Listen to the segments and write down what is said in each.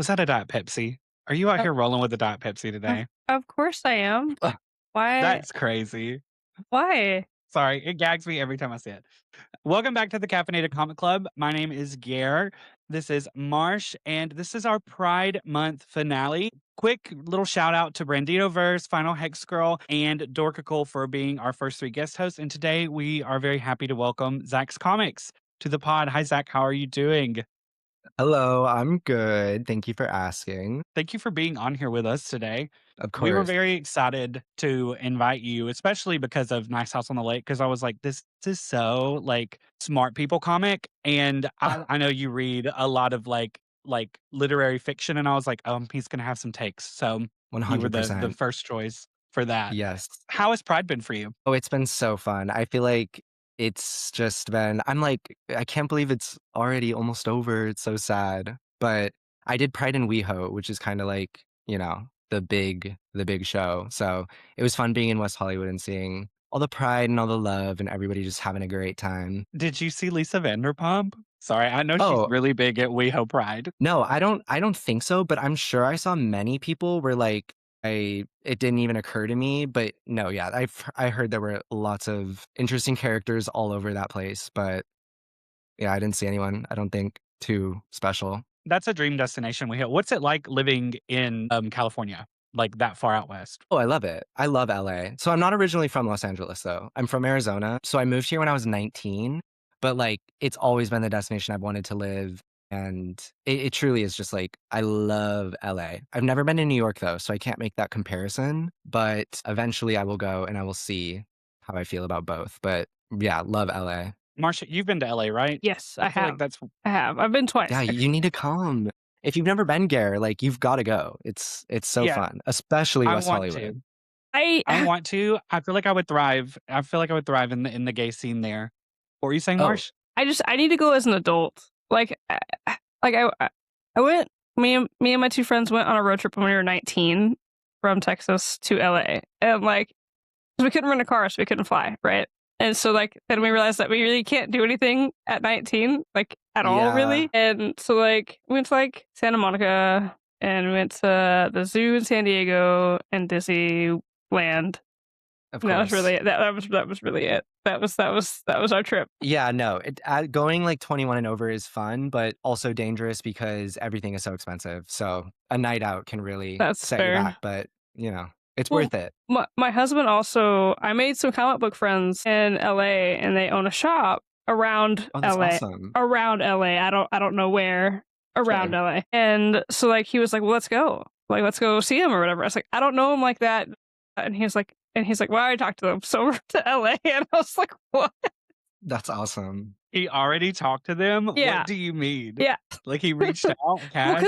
Was that a Diet Pepsi? Are you out Of here rolling with a Diet Pepsi of today? of course I am. Why That's crazy. why? Sorry, it gags me every time I see it. Welcome back to the Caffeinated Comic Club. My name is Gare. This is Marsh, and this is our Pride Month finale. Quick little shout out to Brandito Verse, Final Hex Girl, and Dorkical for being our first three guest hosts. And today we are very happy to welcome Zach's Comics to the pod. Hi, Zach. How are you doing? Hello, I'm good. Thank you for asking. Thank you for being on here with us today. Of We were course. very excited to invite you, especially because of Nice House on the Lake, because I was like, this is so like smart people comic. And I know you read a lot of like literary fiction, and I was like, he's gonna have some takes. So you were the 100%. first choice for that. Yes. How has Pride been for you? Oh, it's been so fun. I feel like it's just been, I'm like, I can't believe it's already almost over. It's so sad. But I did Pride in WeHo, which is kind of like, the big show. So it was fun being in West Hollywood and seeing all the pride and all the love and everybody just having a great time. Did you see Lisa Vanderpump? Sorry, I know she's Oh, really big at WeHo Pride. no, I don't think so, but I'm sure I saw many people where like it didn't even occur to me, but no, yeah, I heard there were lots of interesting characters all over that place, but yeah, I didn't see anyone, I don't think, too special. That's a dream destination we hit. What's it like living in California, like that far out west? Oh, I love it. I love LA. So I'm not originally from Los Angeles though. I'm from Arizona. So I moved here when I was 19, but like it's always been the destination I've wanted to live. And it truly is just like, I love LA. I've never been to New York though, so I can't make that comparison. But eventually I will go and I will see how I feel about both. But yeah, love LA. Marsha, you've been to LA, right? Yes, I I feel like have. that's I have. I've been Yeah, twice, you actually. need to come. If you've never been, Gare, like you've got to go. It's so yeah, fun, especially I West want to. Hollywood. I I want to. I feel like I would thrive. I feel like I would thrive in the gay scene there. What were you saying, Oh, Marsh? I need to go as an adult. Like I went me and my two friends went on a road trip when we were 19 from Texas to LA. And like 'cause we couldn't rent a car, so we couldn't fly, right? And so like then we realized that we really can't do anything at 19, like at all yeah, really. And so like we went to like Santa Monica and we went to the zoo in San Diego and Disneyland. of And that was course. really that was really it. That was our trip. Yeah, no, going like 21 and over is fun, but also dangerous because everything is so expensive. So a night out can really That's set you back, fair. but it's Well, worth it. my husband also I made some comic book friends in LA and they own a shop around Oh, that's LA. awesome. Around LA. I don't know where around Sure. LA. And so like he was like, "Well, let's go. Like let's go see him or whatever." I was like, "I don't know him like that." And he's like, "Well, I already talked to them." So we're to LA and I was like, "What?" That's awesome. He already talked to them. What Yeah. do you mean? Yeah. Like he reached out, Well, cash?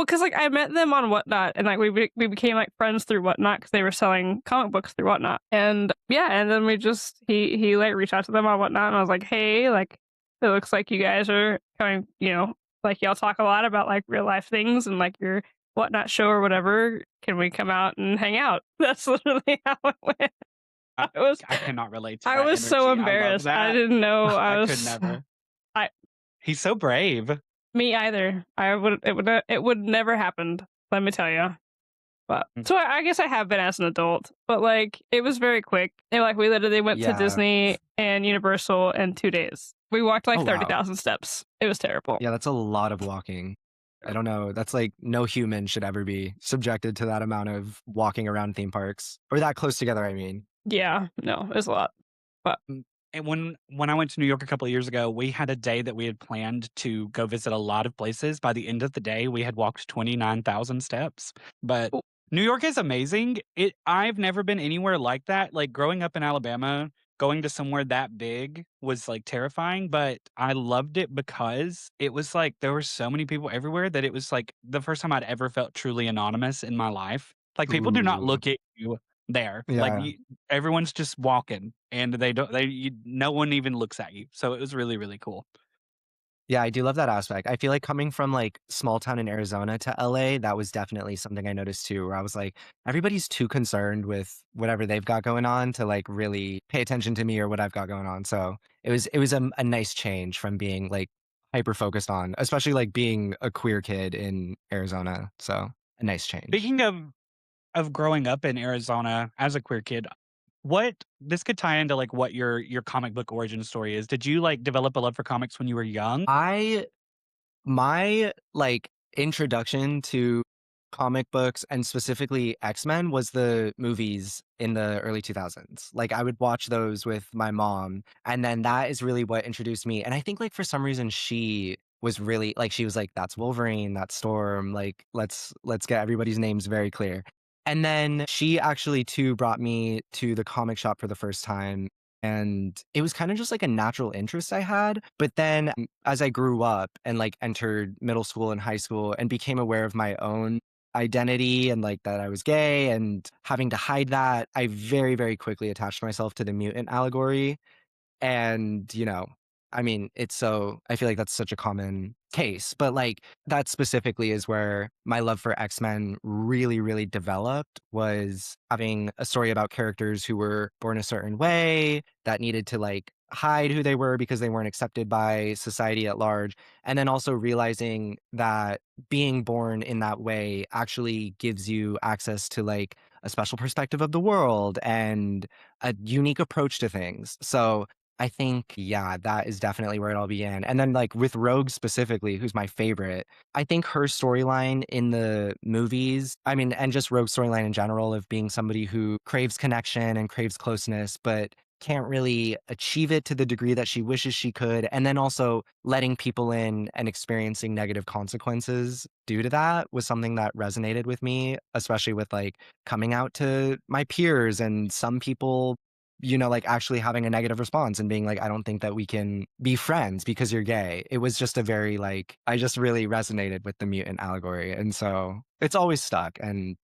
cause like I met them on Whatnot, and like we became like friends through Whatnot because they were selling comic books through Whatnot, and yeah, and then we just he like reached out to them on Whatnot, and I was like, hey, like it looks like you guys are coming, like y'all talk a lot about like real life things and like your Whatnot show or whatever. Can we come out and hang out? That's literally how it went. I, I was I cannot relate to I that was so energy. I love embarrassed. I that. didn't know I I could was. never. I He's so brave. Me either. It would never happened. Let me tell you. But Mm, so I guess I have been as an adult, but like it was very quick. And like we literally went to Yeah. Disney and Universal in 2 days. We walked like Oh, wow. 30,000 steps. It was terrible. Yeah, that's a lot of walking. I don't know. That's like no human should ever be subjected to that amount of walking around theme parks or that close together, I mean. Yeah, no, it was a lot. But And when I went to New York a couple of years ago, we had a day that we had planned to go visit a lot of places. By the end of the day, we had walked 29,000 steps. But oh, New York is amazing. I've never been anywhere like that. Like growing up in Alabama, going to somewhere that big was like terrifying, but I loved it because it was like there were so many people everywhere that it was like the first time I'd ever felt truly anonymous in my life. Like people do not Ooh. look at you there. Like Yeah. everyone's just walking and they don't no one even looks at you. So it was really, really cool. Yeah, I do love that aspect. I feel like coming from like small town in Arizona to LA, that was definitely something I noticed too, where I was like, everybody's too concerned with whatever they've got going on to like really pay attention to me or what I've got going on. So it was a nice change from being like hyper focused on, especially like being a queer kid in Arizona. So a nice change. Speaking of growing up in Arizona as a queer kid, what this could tie into like what your comic book origin story is. Did you like develop a love for comics when you were young? I My, like, introduction to comic books and specifically X-Men was the movies in the early 2000s. Like, I would watch those with my mom, and then that is really what introduced me, and I think, like, for some reason, she was really like, she was like, "That's Wolverine, that's Storm, like, let's get everybody's names very clear." And then she actually too brought me to the comic shop for the first time, and it was kinda just like a natural interest I had, but then as I grew up and, like, entered middle school and high school and became aware of my own identity and, like, that I was gay and having to hide that, I very, very quickly attached myself to the mutant allegory. And, I mean, I feel like that's such a common case, but like that specifically is where my love for X-Men really, really developed, was having a story about characters who were born a certain way that needed to like hide who they were because they weren't accepted by society at large. And then also realizing that being born in that way actually gives you access to like a special perspective of the world and a unique approach to things. So I think, yeah, that is definitely where it all began. And then, like, with Rogue specifically, who's my favorite, I think her storyline in the movies, I mean, and just Rogue's storyline in general of being somebody who craves connection and craves closeness, but can't really achieve it to the degree that she wishes she could. And then also letting people in and experiencing negative consequences due to that was something that resonated with me, especially with like coming out to my peers and some people like actually having a negative response and being like, I don't think that we can be friends because you're gay. It was just a very like, I just really resonated with the mutant allegory. And so it's always stuck. And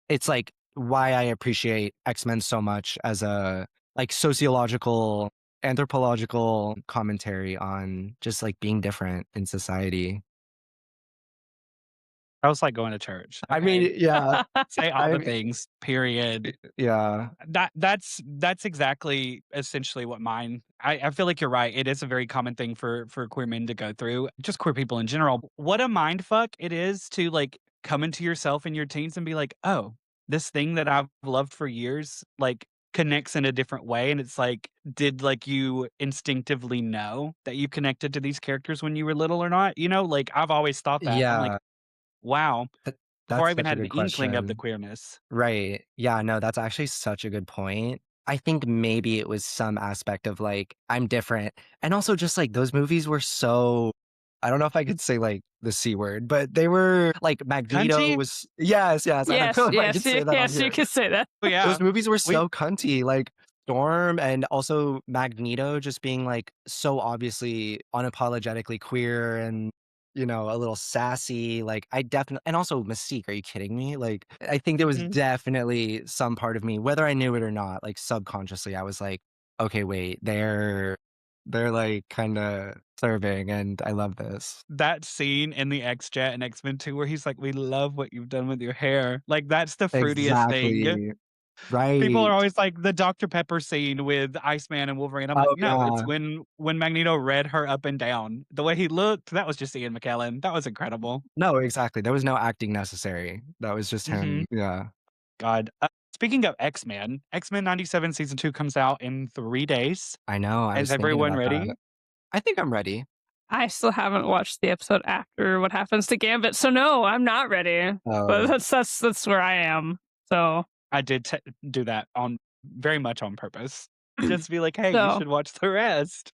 it's like why I appreciate X-Men so much as a like sociological, anthropological commentary on just like being different in society. I was like going to church. I Okay. mean, yeah, Say all I the mean, things, period. yeah, That's exactly essentially what mine I feel like you're right. It is a very common thing for queer men to go through, just queer people in general. What a mind fuck it is to like come into yourself in your teens and be like, oh, this thing that I've loved for years, like connects in a different way. And it's like, did like you instinctively know that you connected to these characters when you were little or not? Like I've always thought that. I'm like, yeah. wow, that- before I That's even such a had an good inkling of the question. queerness. Right. Yeah, no, that's actually such a good point. I think maybe it was some aspect of like, I'm different. And also just like those movies were so, I don't know if I could say like the C word, but they were like Magneto Cunty? was, yes, yes. I don't Yes, know if I could yes, say that on yes, you here. can say that. Oh, Those yeah. movies were We so cunty, like Storm and also Magneto just being like so obviously unapologetically queer and a little sassy. Like I definitely, and also Mystique. Are you kidding me? Like I think there was Mhm. definitely some part of me, whether I knew it or not, like subconsciously, I was like, okay, wait, they're like kind of serving, and I love this. That scene in the X-Jet and X-Men 2 where he's like, "We love what you've done with your hair." Like, that's the fruitiest thing. Exactly. People are Right. always like, the Dr. Pepper scene with Iceman and Wolverine. I'm like, Oh "No, it's yeah. when Magneto read her up and down. The way he looked, that was just Ian McKellen. That was incredible." No, exactly. There was no acting necessary. That was just Mhm. him. Yeah. God. Speaking of X-Men, X-Men 97 season 2 comes out in 3 days. I know. I Is was thinking everyone about that. ready? I think I'm ready. I still haven't watched the episode after what happens to Gambit, so no, I'm not ready. But Oh, that's where I am. So I did do that on very much on purpose. Just be like, "Hey, you so should watch the rest."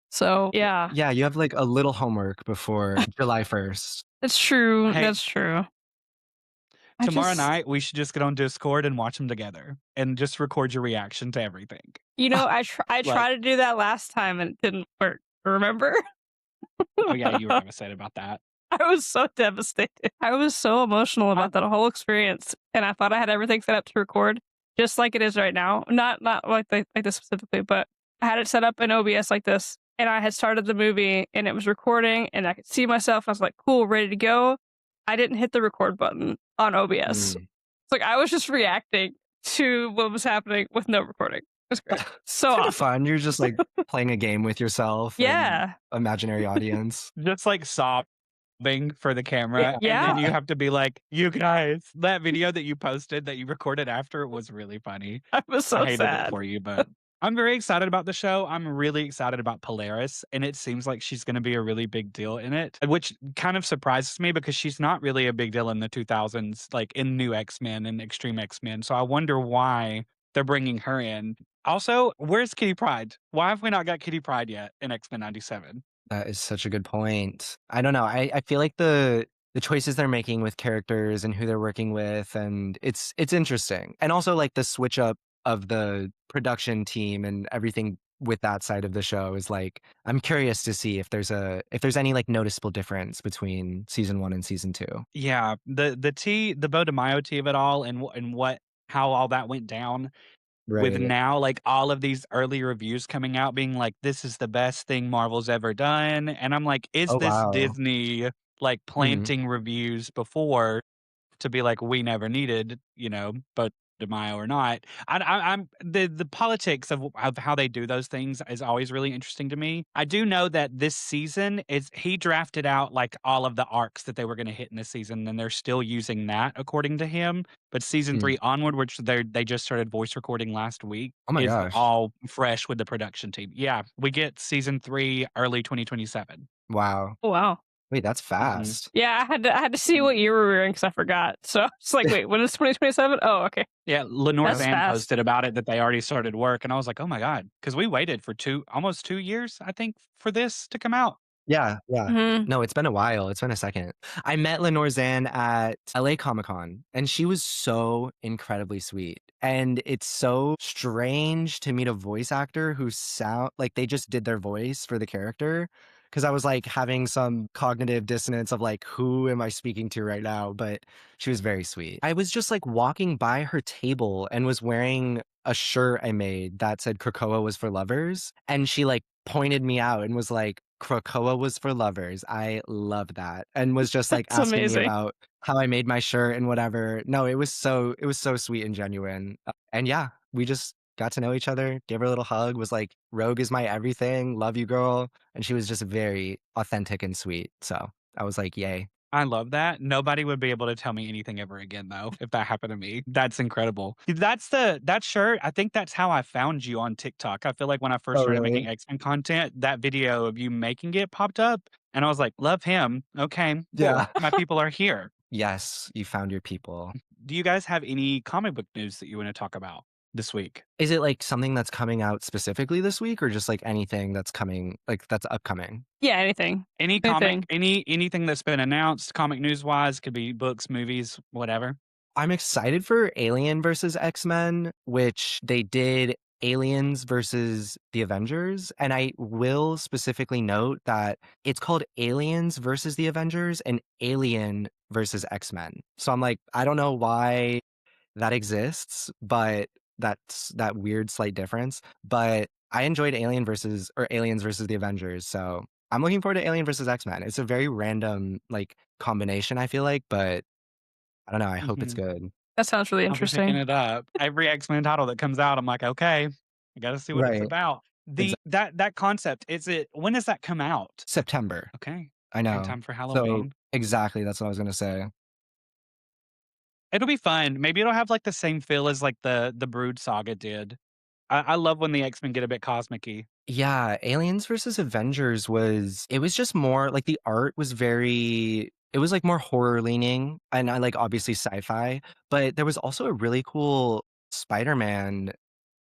yeah, yeah, you have, like, a little homework before July 1st. it's true. Hey, That's true. I tomorrow just night, we should just get on Discord and watch them together and just record your reaction to everything. I Like, tried to do that last time and it didn't work. Remember? oh, yeah, you were devastated about that. I was so devastated. I was so emotional I about that whole experience, and I thought I had everything set up to record just like it is right now. Not like this specifically, but I had it set up in OBS like this, and I had started the movie, and it was recording, and I could see myself. I was like, "Cool, ready to go." I didn't hit the record button on OBS. Mm. It's like I was just reacting to what was happening with no recording. was great. So It's kind of awesome. fun. You're just like playing a game with yourself and Yeah. imaginary audience. Just like sobbing for the camera, and then you Yeah. have to be like, "You guys, that video that you posted that you recorded after was really funny." I was I so hated it sad. for you, but I'm very excited about the show. I'm really excited about Polaris, and it seems like she's gonna be a really big deal in it, which kind of surprises me because she's not really a big deal in the 2000s, like in New X-Men and Extreme X-Men. So I wonder why they're bringing her in. Also, where's Kitty Pryde? Why have we not got Kitty Pryde yet in X-Men 97? That is such a good point. I don't know. I feel like the choices they're making with characters and who they're working with, and it's interesting. And also like the switch up of the production team and everything with that side of the show is like I'm curious to see if there's any like noticeable difference between season 1 and season 2. Yeah, the Bo DeMaio tea of it all and what how all that went down with Right. now, like, all of these early reviews coming out being like, "This is the best thing Marvel's ever done," and I'm like, "Is Oh this wow. Disney, like, Mhm. planting reviews before to be like, we never needed, Bo DeMaio or not?" I'm the politics of how they do those things is always really interesting to me. I do know that this season is he drafted out like all of the arcs that they were going to hit in this season, and they're still using that according to him. But season Mm. 3 onward, which they just started voice recording last week, Oh my is gosh. all fresh with the production team. Yeah, we get season 3 early 2027. Wow. Oh, wow. Wait, that's Mhm. fast. Yeah, I had to see what year we were in because I forgot. So it's like, wait, when is 2027? Oh, okay. Yeah, Lenore That's Zann fast. posted about it that they already started work, and I was like, "Oh my god," because we waited for almost 2 years, I think, for this to come out. Yeah, yeah. Mhm. No, it's been a while. It's been a second. I met Lenore Zann at LA Comic Con, and she was so incredibly sweet. And it's so strange to meet a voice actor who sound like they just did their voice for the character. Cause I was like having some cognitive dissonance of like, who am I speaking to right now? But she was very sweet. I was just like walking by her table and was wearing a shirt I made that said Krakoa was for lovers. And she like pointed me out and was like, Krakoa was for lovers. I love that. And was just like That's asking me amazing. about how I made my shirt and whatever. No, it was so sweet and genuine. And yeah, we just got to know each other, gave her a little hug, was like, Rogue is my everything, love you, girl. And she was just very authentic and sweet. So I was like, yay. I love that. Nobody would be able to tell me anything ever again, though, if that happened to me. That's incredible. That shirt, I think that's how I found you on TikTok. I feel like when I first Oh, started making really? X-Men content, that video of you making it popped up, and I was like, "Love him. Okay, Yeah. cool. My people are here." Yes, you found your people. Do you guys have any comic book news that you wanna talk about this week? Is it like something that's coming out specifically this week or just like anything that's coming, like that's upcoming? Yeah, anything. Any comic Anything. anything that's been announced comic news-wise, could be books, movies, whatever. I'm excited for Alien versus X-Men, which they did Aliens versus the Avengers. And I will specifically note that it's called Aliens versus the Avengers and Alien versus X-Men. So I'm like, I don't know why that exists, but that's that weird slight difference. But I enjoyed Aliens versus the Avengers. So I'm looking forward to Alien versus X-Men. It's a very random like combination, I feel like, but I don't know. I hope it's Mhm. good. That sounds really I'll be picking interesting. it up. Every X-Men title that comes out, I'm like, "Okay, I gotta see what it's Right. about." The Exactly. that concept, is it when does that come out? September. Okay, I in know. time for So Halloween. exactly, that's what I was gonna say. It'll be fun. Maybe it'll have, like, the same feel as, like, the Brood saga did. I love when the X-Men get a bit cosmic-y. Yeah, Aliens versus Avengers was it was just more like the art was very it was like more horror leaning and I like obviously sci-fi, but there was also a really cool Spider-Man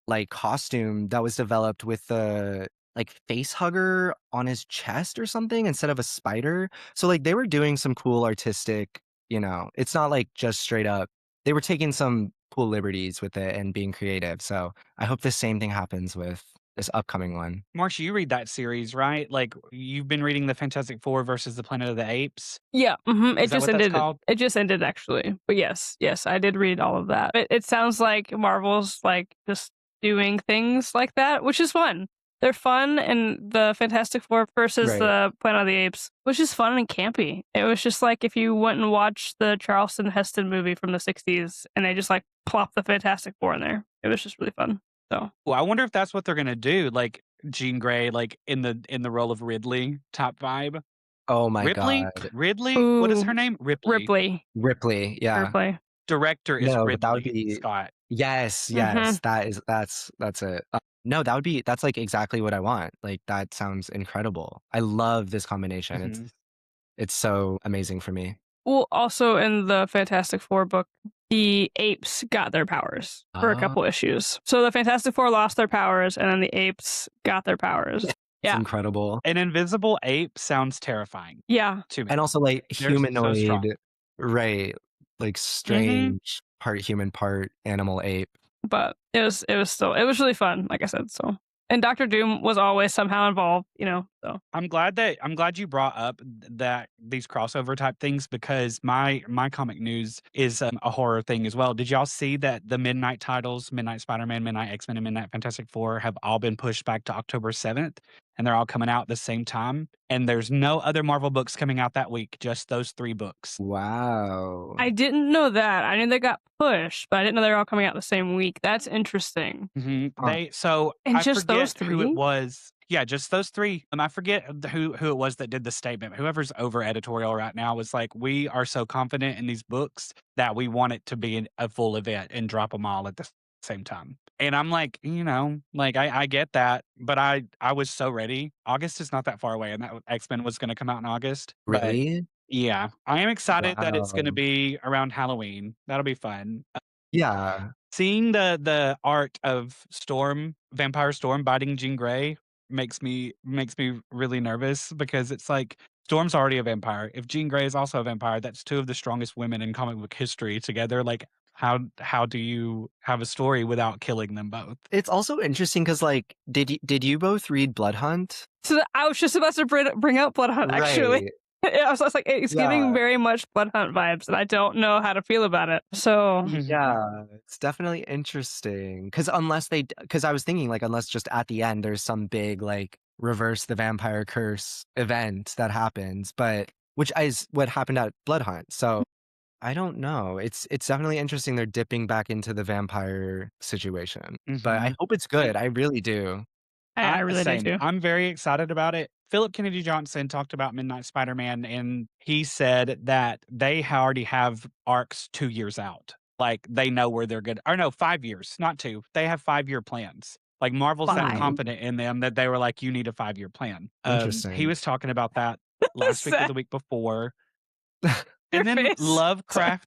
like costume that was developed with the like face hugger on his chest or something instead of a spider. So like they were doing some cool artistic, it's not like just straight up. They were taking some cool liberties with it and being creative. So I hope the same thing happens with this upcoming one. Marcia, you read that series, right? Like, you've been reading the Fantastic Four versus the Planet of the Apes? Yeah, Is it that just what that's ended. called? It just ended actually. But yes, I did read all of that. It sounds like Marvel's like just doing things like that, which is fun. They're fun, and the Fantastic Four versus Right. the Planet of the Apes, which is fun and campy. It was just like if you went and watched the Charleston Heston movie from the '60s, and they just like plopped the Fantastic Four in there. It was just really fun. So Well, I wonder if that's what they're gonna do, like, Jean Grey, like, in the role of Ridley type vibe. Oh my Ripley? god. Ridley? What is her ooh, name? Ripley. Ripley, Ripley, yeah. Ripley. Director is No, but that would Ridley be Scott. yes, Hmm. yes, that's it. No, that's, like, exactly what I want. Like, that sounds incredible. I love this combination. Mhm. It's so amazing for me. Well, also in the Fantastic Four book, the apes got their powers for a Oh, couple issues. So the Fantastic Four lost their powers, and then the apes got their powers. it's Yeah, incredible. An invisible ape sounds terrifying yeah. to me. And also, like, They're so strong. humanoid, right, like, Mhm. strange, part human, part animal ape. But it was really fun, like I said. So and Doctor Doom was always somehow involved, you know. So I'm glad you brought up that these crossover type things because my comic news is a horror thing as well. Did y'all see that the Midnight titles, Midnight Spider-Man, Midnight X-Men, and Midnight Fantastic Four, have all been pushed back to October 7th, and they're all coming out at the same time? And there's no other Marvel books coming out that week, just those 3 books. Wow. I didn't know that. I knew they got pushed, but I didn't know they were all coming out the same week. That's interesting. Huh. So And I just those forget who it three? was. Yeah, just those 3. I forget who it was that did the statement. Whoever's over editorial right now was like, "We are so confident in these books that we want it to be a full event and drop them all at the same time." And I'm like, like I get that, but I was so ready. August is not that far away, and that X-Men was going to come out in August. But Really? yeah, I am excited that it's going to Wow. be around Halloween. That'll be fun. Yeah. Seeing the art of Vampire Storm biting Jean Grey makes me really nervous because it's like Storm's already a vampire. If Jean Grey is also a vampire, that's 2 of the strongest women in comic book history together. Like, how do you have a story without killing them both? It's also interesting because, like, did you both read Blood Hunt? So I was just about to bring up Blood Hunt, actually. Right. Yeah, I was like, it's giving Yeah. very much Blood Hunt vibes, and I don't know how to feel about it. So Mhm. Yeah, it's definitely interesting. Because I was thinking, like, unless just at the end there's some big, like, reverse the vampire curse event that happens, but which is what happened at Blood Hunt. So I don't know. It's definitely interesting they're dipping back into the vampire situation, but I Mhm. hope it's good. I really do. I really do Same. too. I'm very excited about it. Philip Kennedy Johnson talked about Midnight Spider-Man, and he said that they already have arcs 2 years out. Like, they know where they're good or no, 5 years, not 2. They have 5-year plans. Like, Marvel's that Fine. confident in them that they were like, "You need a 5-year plan." He Interesting. was talking about that last week or Sad. the week before. Your And then face. Sorry.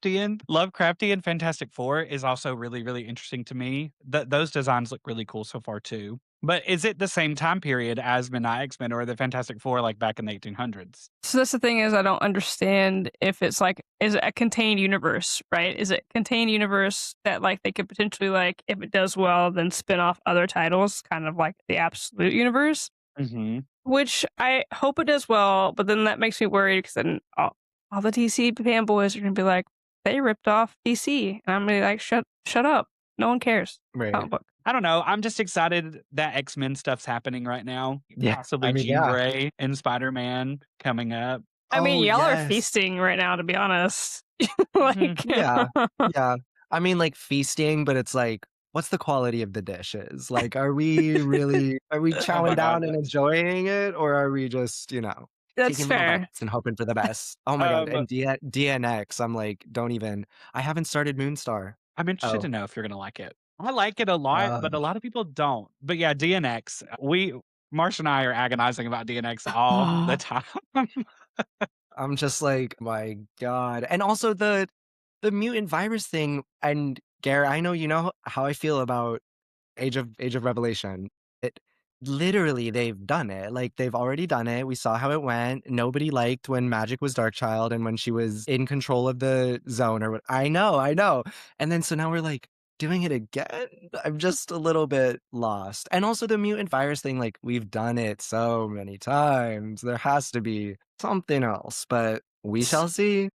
Lovecraftian Fantastic Four is also really, really interesting to me. Those designs look really cool so far too. But is it the same time period as Midnight X-Men or the Fantastic Four like back in the 1800s? So that's the thing is I don't understand if it's like is it a contained universe, right? Is it contained universe that like they could potentially like if it does well then spin off other titles, kind of like the absolute universe, Mhm. which I hope it does well, but then that makes me worried because then all the DC fanboys are gonna be like they ripped off DC, and I'm gonna be like shut up, no one cares. Right. Comic book. I don't know. I'm just excited that X-Men stuff's happening right now. Yeah. I Possibly mean, Jean yeah. Grey and Spider-Man coming up. I mean, Oh, y'all are yes. feasting right now, to be honest. Mhm. Like, Yeah. Yeah. I mean, like, feasting, but it's like, what's the quality of the dishes? Like, are we Oh my chowing god. down and enjoying it, or are we just, that's taking little fair. bites and hoping for the best? Oh my god, Um, and DNX, I'm like, don't even I haven't started Moonstar. I'm interested Oh, to know if you're gonna like it. I like it a lot, uh, but a lot of people don't. But yeah, DNX, Marsh and I are agonizing about DNX all the time. I'm just like, my god. And also the mutant virus thing, and Gare, I know you know how I feel about Age of Revelation. It literally they've done it. Like they've already done it. We saw how it went. Nobody liked when Magic was Darkchild and when she was in control of the zone or what. I know. And then so now we're like doing it again. I'm just a little bit lost. And also the mutant virus thing, like we've done it so many times. There has to be something else, but we shall see.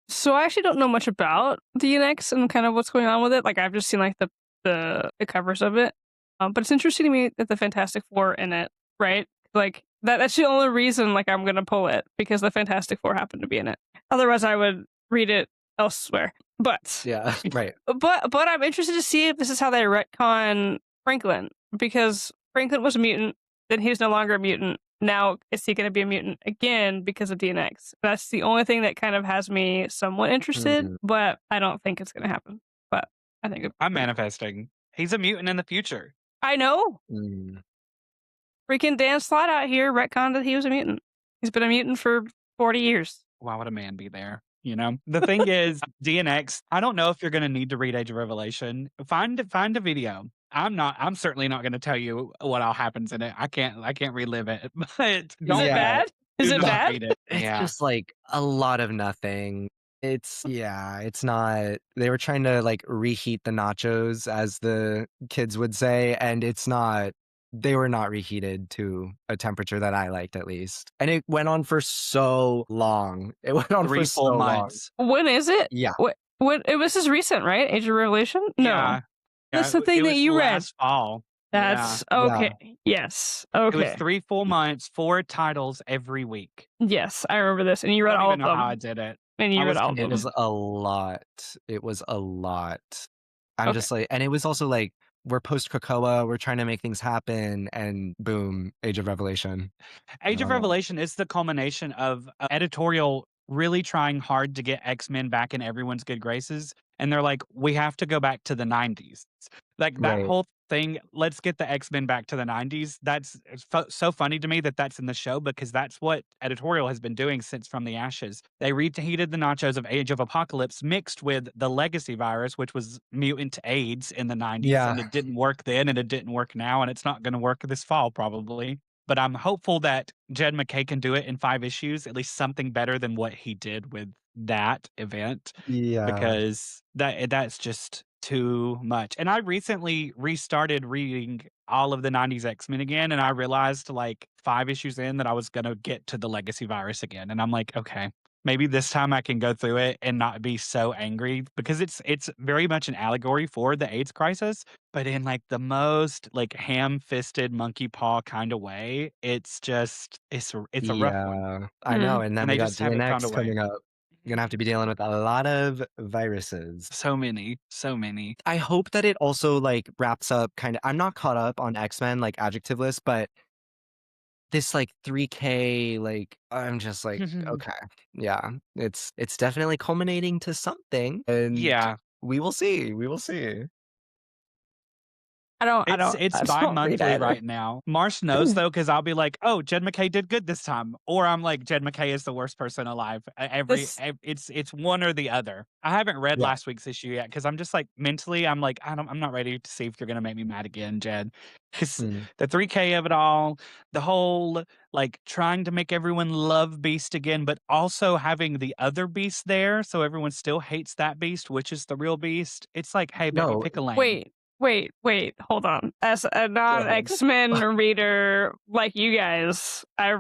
So I actually don't know much about DNX and kind of what's going on with it. Like I've just seen like the covers of it. But it's interesting to me that the Fantastic Four in it, right? Like that's the only reason like I'm gonna pull it because the Fantastic Four happened to be in it. Otherwise, I would read it elsewhere. But Yeah, right. but I'm interested to see if this is how they retcon Franklin, because Franklin was a mutant, then he's no longer a mutant. Now, is he going to be a mutant again because of DNX? That's the only thing that kind of has me somewhat interested, Mm, but I don't think it's going to happen. But I think it'd be I'm pretty cool. manifesting. He's a mutant in the future. I know. mm. Freaking Dan Slott out here retconned that he was a mutant. He's been a mutant for 40 years. Why would a man be there? You know, the thing is, DNX. I don't know if you're going to need to read Age of Revelation. Find a video. I'm certainly not going to tell you what all happens in it. I can't relive it. But Is it don't Yeah, bad? Is do it not bad? read it. it's Yeah, just like a lot of nothing. It's not. They were trying to like reheat the nachos, as the kids would say, and it's not. They were not reheated to a temperature that I liked, at least. And it went on for so long. It went on for three full so long. months. When is it? Yeah. What? It was this recent, right? Age of Revelation? No. Yeah, That's yeah. the It thing that was you read. last fall. Yeah, That's Yeah. okay. Yes. it was Okay. 3 full months, 4 titles every week. Yes, I remember this. And you I read don't all even of know how I them. did it. And I you read was all of It them. was convinced. a lot. It was a lot. I'm Okay. just like, and it was also like, we're post Krakoa, we're trying to make things happen, and boom, Age of Revelation. Age of Uh, Revelation is the culmination of editorial really trying hard to get X-Men back in everyone's good graces, and they're like, "We have to go back to the '90s." Like, that right. whole thing, "Let's get the X-Men back to the '90s," it's so funny to me that that's in the show because that's what editorial has been doing since From the Ashes. They reheated the nachos of Age of Apocalypse mixed with the legacy virus, which was mutant AIDS in the '90s, and Yeah. it didn't work then, and it didn't work now, and it's not gonna work this fall probably. But I'm hopeful that Jed McKay can do it in 5 issues, at least something better than what he did with that event, Yeah. because that's just too much. And I recently restarted reading all of the '90s X-Men again, and I realized, like, 5 issues in that I was gonna get to the legacy virus again, and I'm like, "Okay, maybe this time I can go through it and not be so angry," because it's very much an allegory for the AIDS crisis, but in, like, the most, like, ham-fisted monkey paw kinda way. It's a rough one, Yeah. I know. Hmm. And then and we they got just haven't found a DNX way. coming up. You're gonna have to be dealing with a lot of viruses. So many, so many. I hope that it also like wraps up kind of. I'm not caught up on X-Men like adjective list, but this like 3K, like I'm just like, okay, yeah, it's definitely culminating to something, and Yeah. we will see. We will see. I don't. I It's don't. it's I don't read bi-monthly either. right now. Marsh knows though, because 'cause I'll be like, "Oh, Jed McKay did good this time," or I'm like, "Jed McKay is the worst person alive." This. It's one or the other. I haven't read Yeah. last week's issue yet because 'cause I'm just like, mentally, I'm like, I'm not ready to see if you're gonna make me mad again, Jed. 'Cause Mm. the 3K of it all, the whole, like, trying to make everyone love Beast again, but also having the other Beast there, so everyone still hates that Beast, which is the real Beast. It's like, "Hey, baby, No, pick a lane." Wait. Wait. Hold on. As a go non ahead. X Men reader like you guys, I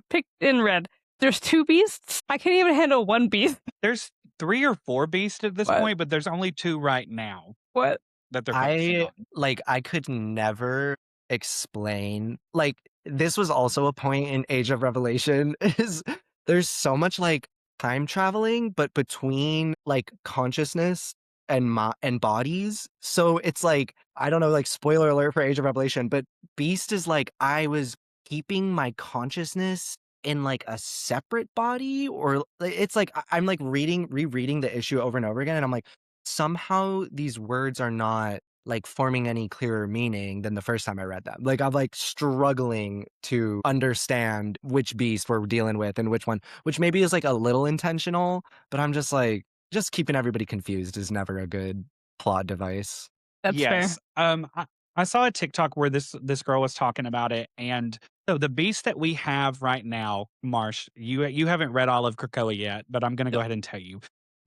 picked and read. There's 2 beasts. I can't even handle 1 beast. There's 3 or 4 beasts at this What? point, but there's only 2 right now What? that they're focusing I on. like I could never explain like this was also a point in Age of Revelation is there's so much like time traveling but between like consciousness and bodies. So it's like I don't know like spoiler alert for Age of Revelation, but Beast is like I was keeping my consciousness in like a separate body or it's like I'm like rereading the issue over and over again and I'm like somehow these words are not like forming any clearer meaning than the first time I read them. Like I'm like struggling to understand which beast we're dealing with and which one, which maybe is like a little intentional, but I'm just like just keeping everybody confused is never a good plot device. That's fair. Yes, I saw a TikTok where this girl was talking about it, and so the beast that we have right now, Marsh, you haven't read all of Krakoa yet, but I'm gonna go Yep. ahead and tell you.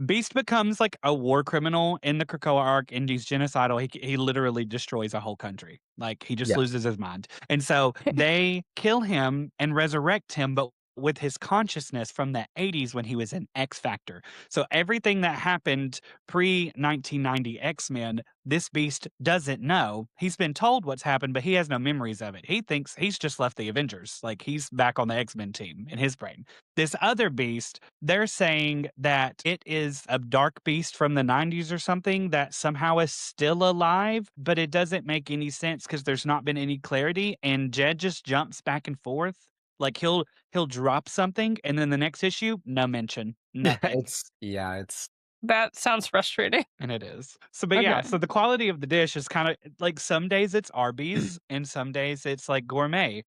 Beast becomes like a war criminal in the Krakoa arc, and he's genocidal. He literally destroys a whole country. Like, he just Yeah. loses his mind. And so they kill him and resurrect him, but with his consciousness from the 80s when he was in X Factor. So everything that happened pre 1990 X Men, this beast doesn't know. He's been told what's happened, but he has no memories of it. He thinks he's just left the Avengers. Like he's back on the X Men team in his brain. This other beast, they're saying that it is a dark beast from the 90s or something that somehow is still alive, but it doesn't make any sense because there's not been any clarity. And Jed just jumps back and forth. Like he'll drop something and then the next issue, no mention, nothing. It's That sounds frustrating. And it is. So, but yeah, Okay. so the quality of the dish is kind of like some days it's Arby's and some days it's like gourmet.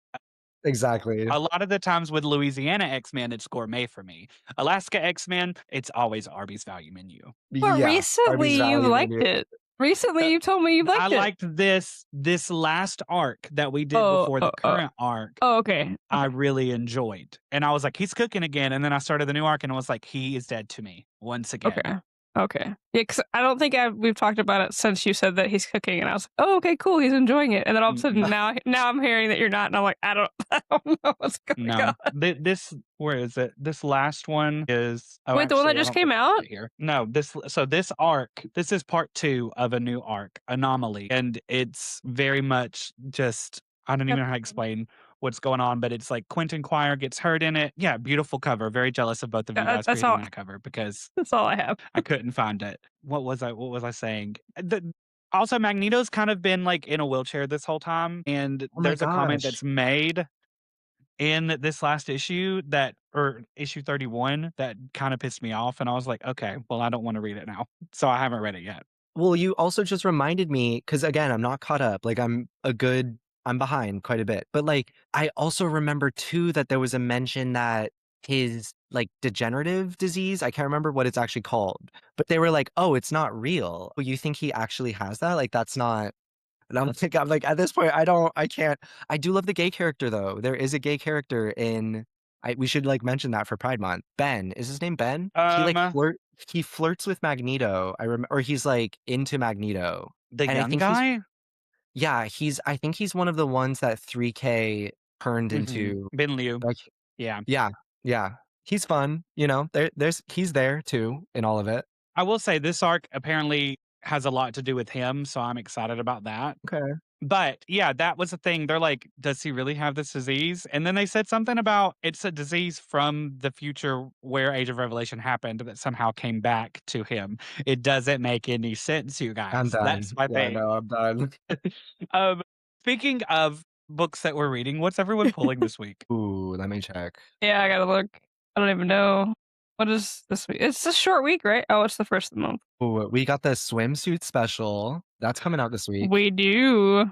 exactly. A lot of the times with Louisiana X-Men, it's gourmet for me. Alaska X-Men, it's always Arby's value menu. But Yeah, recently Arby's you've value liked menu. it. Recently Uh, you told me you I liked it. liked this last arc that we did Oh, before oh, the oh, current arc. oh, okay. I Okay. really enjoyed. And I was like, he's cooking again. And then I started the new arc and I was like, he is dead to me once again. Okay. Okay. Yeah, 'cause I don't think we've talked about it since you said that he's cooking, and I was like, "Oh, okay, cool, he's enjoying it." And then all of a sudden Mm-mm. now I'm hearing that you're not, and I'm like, I don't know what's going No, on. this where is it? This last one is. Oh, Wait, the one that actually, I just don't came think I have out? it here. No, this arc. This is part 2 of a new arc, Anomaly, and it's very much just. I don't even Yep. know how to explain what's going on, but it's like Quentin Quire gets hurt in it. Yeah, beautiful cover. Very jealous of both of you guys That's creating all. that cover because That's all I have. I couldn't find it. What was I saying? Also, Magneto's kind of been like in a wheelchair this whole time, and Oh my there's a comment gosh. that's made in this last issue that or issue 31 that kinda pissed me off, and I was like, "Okay, well, I don't wanna read it now." So I haven't read it yet. Well, you also just reminded me because again, I'm not caught up. Like I'm behind quite a bit. But like I also remember too that there was a mention that his like degenerative disease, I can't remember what it's actually called, but they were like, "Oh, it's not real." Well, you think he actually has that? Like that's not and I'm like at this point I can't I do love the gay character though. There is a gay character in we should like mention that for Pride Month. Ben, is his name Ben? Um, He flirts with Magneto. Or he's like into Magneto. the And I young think he's guy? yeah, I think he's one of the ones that 3K turned Mhm. into Ben Liu. like Yeah. yeah, yeah. He's fun, you know. He's there too in all of it. I will say this arc apparently has a lot to do with him, so I'm excited about that. Okay. But, yeah, that was the thing. They're like, "Does he really have this disease?" And then they said something about it's a disease from the future where Age of Revelation happened that somehow came back to him. It doesn't make any sense, you I'm guys. That's done. my Yeah, thing. no, I'm done. Um, speaking of books that we're reading, what's everyone pulling this week? Ooh, let me check. Yeah, I gotta look. I don't even know. What is this week? It's a short week, right? Oh, it's the first of the month. Ooh, we got the swimsuit special. That's coming out this week. We do.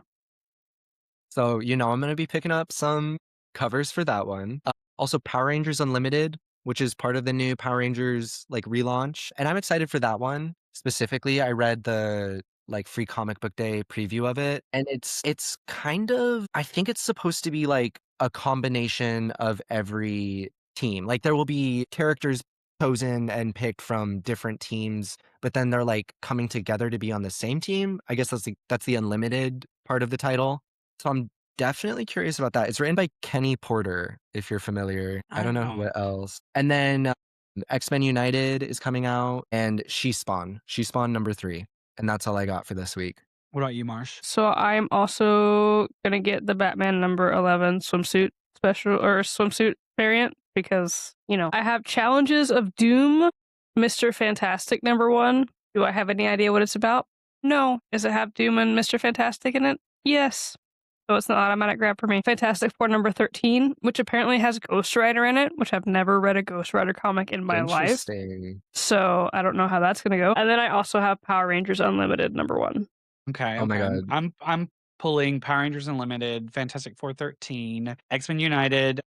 So, you know, I'm going to be picking up some covers for that one. Also, Power Rangers Unlimited, which is part of the new Power Rangers like relaunch. And I'm excited for that one. Specifically, I read the like free comic book day preview of it. And it's kind of I think it's supposed to be like a combination of every team. Like there will be characters chosen and picked from different teams, but then they're like coming together to be on the same team. I guess that's the unlimited part of the title. So I'm definitely curious about that. It's written by Kenny Porter, if you're familiar. I don't know Oh. what else. And then X-Men United is coming out and She Spawn number 3. And that's all I got for this week. What about you, Marsh? So I'm also gonna get the Batman number 11 swimsuit special or swimsuit variant because, I have Challenges of Doom, Mr. Fantastic number 1. Do I have any idea what it's about? No. Does it have Doom and Mr. Fantastic in it? Yes. So it's an automatic grab for me. Fantastic Four number 13, which apparently has Ghost Rider in it, which I've never read a Ghost Rider comic in my life. Interesting. So I don't know how that's gonna go. And then I also have Power Rangers Unlimited number 1. Okay, Oh my okay. god. I'm pulling Power Rangers Unlimited, Fantastic Four 13, X-Men United.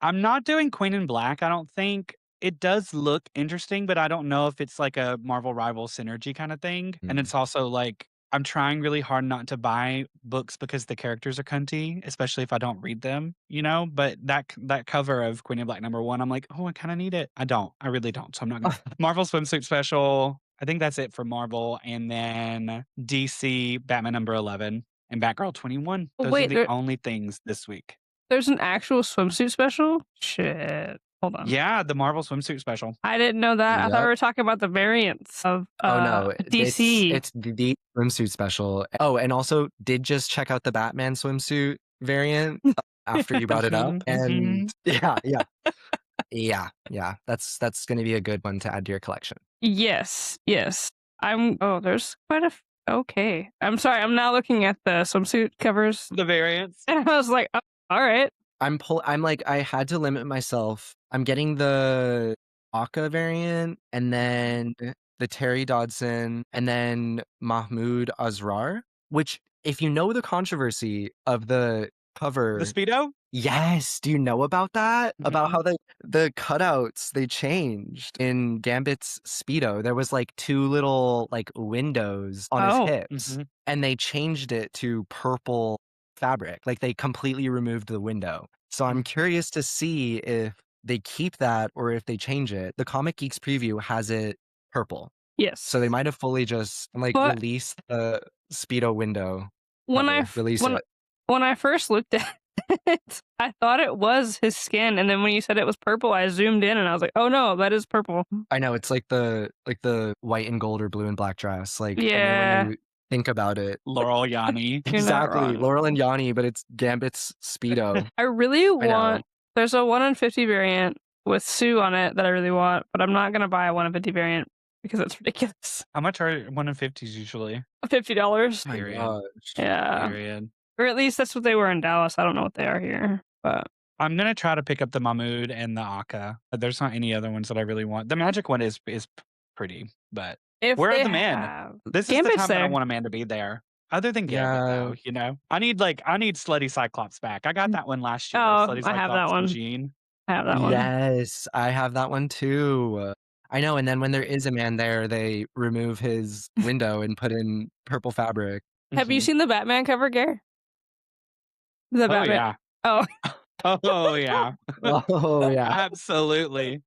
I'm not doing Queen in Black, I don't think. It does look interesting, but I don't know if it's like a Marvel Rival synergy kinda thing, and Mm. it's also like, I'm trying really hard not to buy books because the characters are cunty, especially if I don't read them, but that cover of Queen in Black number 1, I'm like, "Oh, I kinda need it." I don't, I really don't, so I'm not gonna Marvel Swimsuit Special, I think that's it for Marvel, and then DC Batman number 11 and Batgirl 21. Those are Wait, the only things this week. There's an actual swimsuit special? Shit. Hold on. Yeah, the Marvel swimsuit special. I didn't know that. I thought we Yep. were talking about the variants of Oh no, DC. it's the swimsuit special. Oh, and also did just check out the Batman swimsuit variant after you brought it up. Mhm, And mhm. yeah. That's gonna be a good one to add to your collection. Yes, yes. There's quite a okay. I'm sorry, I'm now looking at the swimsuit covers The variants. and I was like, "Oh, all right." I'm like, I had to limit myself. I'm getting the Aka variant and then the Terry Dodson and then Mahmoud Azrar, which if you know the controversy of the The cover. Speedo? Yes, do you know about that? About Mhm. how the cutouts they changed in Gambit's Speedo. There was like two little like windows on his Oh. hips, Mhm. and they changed it to purple fabric. Like they completely removed the window. So I'm curious to see if they keep that or if they change it. The Comic Geeks preview has it purple. So they Yes. might have fully just like But released the Speedo window when I cover, f release it. when I first looked at it, I thought it was his skin, and then when you said it was purple, I zoomed in and I was like, "Oh no, that is purple." I know, it's like the white and gold or blue and black dress, like, and then when Yeah, you think about it Laurel Yanni. you're not exactly, wrong. Laurel and Yanni, but it's Gambit's Speedo. I really I know. want there's a 1 in 50 variant with Sue on it that I really want, but I'm not gonna buy a 1 in 50 variant because it's ridiculous. How much are 1 in 50s usually? $50. My Period. gosh. Yeah. Period. Or at least that's what they were in Dallas. I don't know what they are here, but I'm gonna try to pick up the Mahmoud and the Aka. There's not any other ones that I really want. The Magic one is pretty, but if where are they the men? have This is the Gambit's time that I there. want a man to be there. Other than Gambit, Yeah. though, you know? I need Slutty Cyclops back. I got that one last year, Oh, Slutty I have that Cyclops and one. Jean. I have that one. Yes, I have that one too. I know, and then when there is a man there, they remove his window and put in purple fabric. Have you Mhm. seen the Batman cover, Gare? The Oh, Batman yeah. Oh, Oh, yeah. Oh, yeah. Absolutely.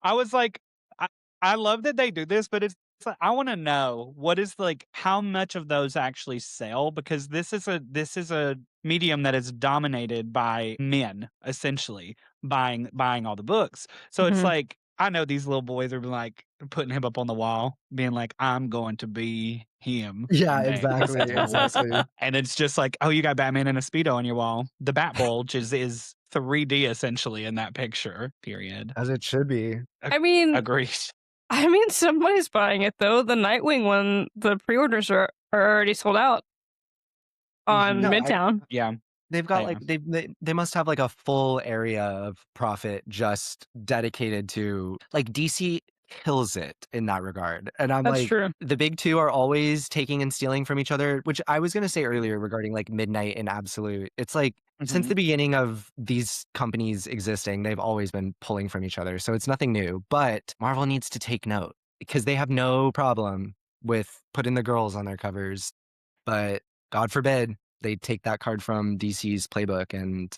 I was like, I, I love that they do this, but it's like, I want to know what is like how much of those actually sell because this is a medium that is dominated by men essentially buying all the books. So it's mhm. like I know these little boys are like putting him up on the wall, being like, "I'm going to be him Yeah, one day." exactly, exactly. And it's just like, oh, you got Batman in a Speedo on your wall. The Bat Bulge is 3D essentially in that picture, period. As it should be. I mean Agreed. somebody's buying it though. The Nightwing one, the pre-orders are already sold out on Mhm. No, Midtown. Yeah, they've got, they like are. they must have, like, a full area of profit just dedicated to like, DC kills it in that regard, and I'm That's like, true. the big 2 are always taking and stealing from each other, which I was gonna say earlier regarding, like, Midnight and Absolute. It's like, since Mhm. the beginning of these companies existing, they've always been pulling from each other, so it's nothing new, but Marvel needs to take note because they have no problem with putting the girls on their covers, but God forbid they take that card from DC's playbook, and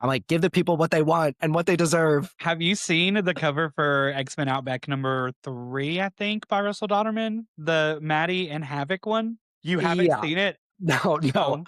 I'm like, give the people what they want and what they deserve. Have you seen the cover for X-Men Outback number 3, I think, by Russell Dauterman? The Maddie and Havoc one? You haven't Yeah. seen it? No, Oh.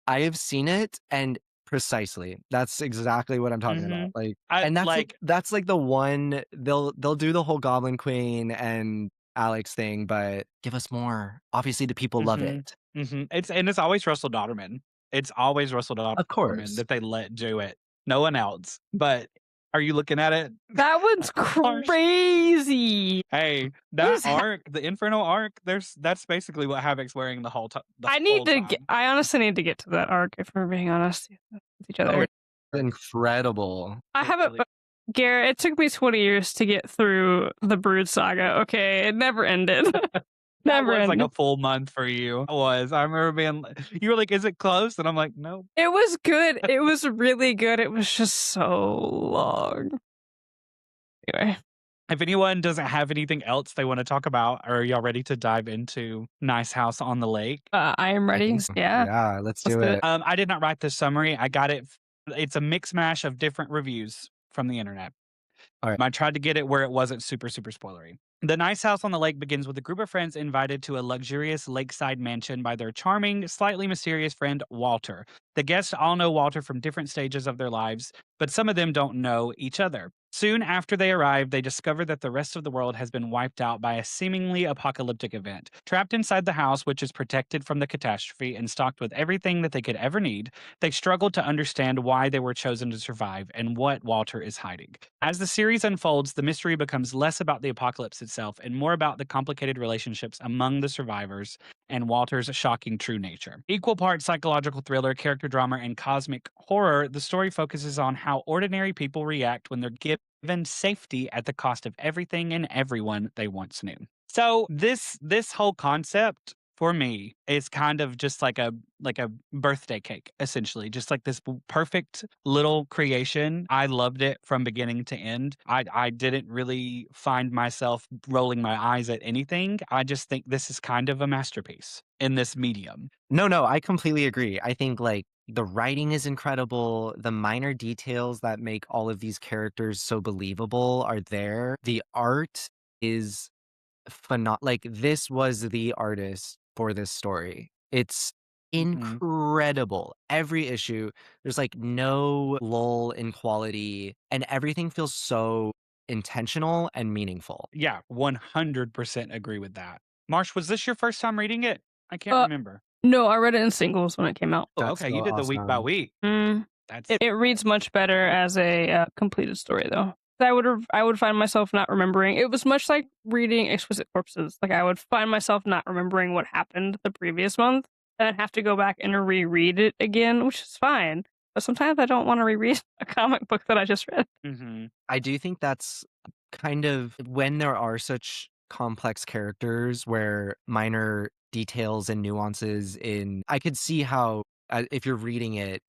I have seen it, and precisely, that's exactly what I'm talking about, Mhm. like I and like that's, like, the one they'll do the whole Goblin Queen and Alex thing, but give us more. Obviously, the people love Mhm. it. Mhm. It's always Russell Dauterman. It's always Russell Of Dauterman course. that they let do it. No one else. But are you looking at it? That one's Harsh. crazy. Hey, What that is ha arc, the Inferno arc, that's basically what Havoc's wearing the I need whole to get time. I honestly need to get to that arc if we're being honest with each Oh, other. it's incredible. I It haven't really Garrett, it took me 20 years to get through the Brood saga, okay? It never ended. that Never was like a ended. full month for you. It was. I remember being you were like, "Is it close?" And I'm like, "Nope." It was good. It was really good. It was just so long. Anyway, If anyone doesn't have anything else they wanna talk about, are y'all ready to dive into Nice House on the Lake? I am I think ready. so. Yeah, Yeah, let's let's do do it. it. I did not write this summary. I got it it's a mix mash of different reviews from the internet. Alright. I tried to get it where it wasn't super, super spoilery. The nice house on the lake begins with a group of friends invited to a luxurious lakeside mansion by their charming, slightly mysterious friend, Walter. The guests all know Walter from different stages of their lives, but some of them don't know each other. Soon after they arrive, they discover that the rest of the world has been wiped out by a seemingly apocalyptic event. Trapped inside the house, which is protected from the catastrophe and stocked with everything that they could ever need, they struggle to understand why they were chosen to survive and what Walter is hiding. As the series unfolds, the mystery becomes less about the apocalypse itself and more about the complicated relationships among the survivors and Walter's shocking true nature. Equal parts psychological thriller, character drama, and cosmic horror, the story focuses on how ordinary people react when they're given safety at the cost of everything and everyone they once knew. So this whole concept for me is kind of just like a birthday cake, essentially, just like this perfect little creation. I loved it from beginning to end. I didn't really find myself rolling my eyes at anything. I just think this is kind of a masterpiece in this medium. No, I completely agree. I think like the writing is incredible. The minor details that make all of these characters so believable are there. The art is like this was the artist for this story. It's Mhm. incredible. Every issue, there's like no lull in quality, and everything feels so intentional and meaningful. Yeah, 100% agree with that. Marsh, was this your first time reading it? I can't Uh, remember. no, I read it in singles when it came out. Oh, That's okay, you so did the week by awesome. week. Mm, That's it reads much better as a completed story, though. I would find myself not remembering. It was much like reading Exquisite Corpses. Like I would find myself not remembering what happened the previous month, and then have to go back and reread it again, which is fine. But sometimes I don't want to reread a comic book that I just read. Mhm. I do think that's kind of when there are such complex characters where minor details and nuances in I could see how if you're reading it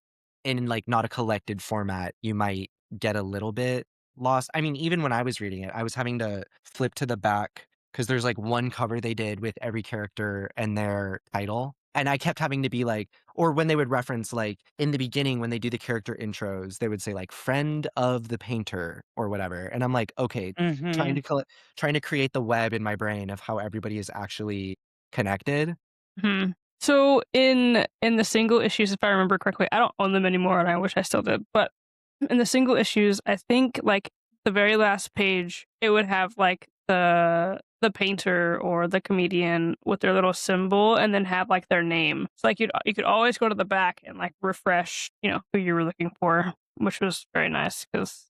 in like not a collected format, you might get a little bit lost. I mean, even when I was reading it, I was having to flip to the back because there's like one cover they did with every character and their title. And I kept having to be like, or when they would reference like in the beginning when they do the character intros, they would say like friend of the painter or whatever. And I'm like, okay, trying Mhm. to trying to create the web in my brain of how everybody is actually connected. Mhm. So in the single issues, if I remember correctly, I don't own them anymore, and I wish I still did. But in the single issues, I think like the very last page, it would have like the painter or the comedian with their little symbol, and then have like their name. So like you could always go to the back and like refresh, who you were looking for, which was very nice because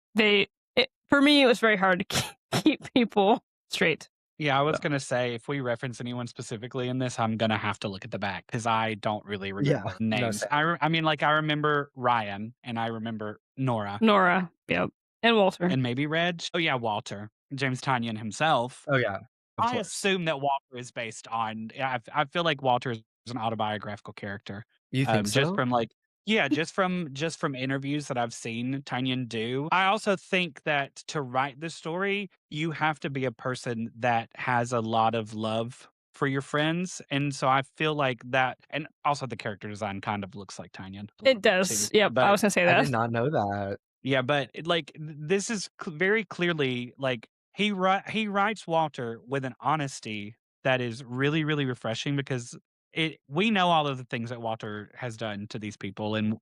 for me it was very hard to keep people straight. Yeah, I was So gonna say, if we reference anyone specifically in this, I'm gonna have to look at the back because I don't really Yeah. remember No, names. same. I mean, like, I remember Ryan, and I remember Nora, Nora, yep, and Walter. and maybe Reg. Oh, yeah, Walter, James Tynion himself. Oh yeah, of I course. assume that Walter is based on yeah, I feel like Walter is an autobiographical character, You think just so? from, like yeah, just from interviews that I've seen Tynion do. I also think that to write this story, you have to be a person that has a lot of love for your friends, and so I feel like that and also the character design kind of looks like Tynion a little It bit too, does. Yep, I but was gonna say I did that. not know that. yeah, but this is very clearly like he writes Walter with an honesty that is really really refreshing because it we know all of the things that Walter has done to these people and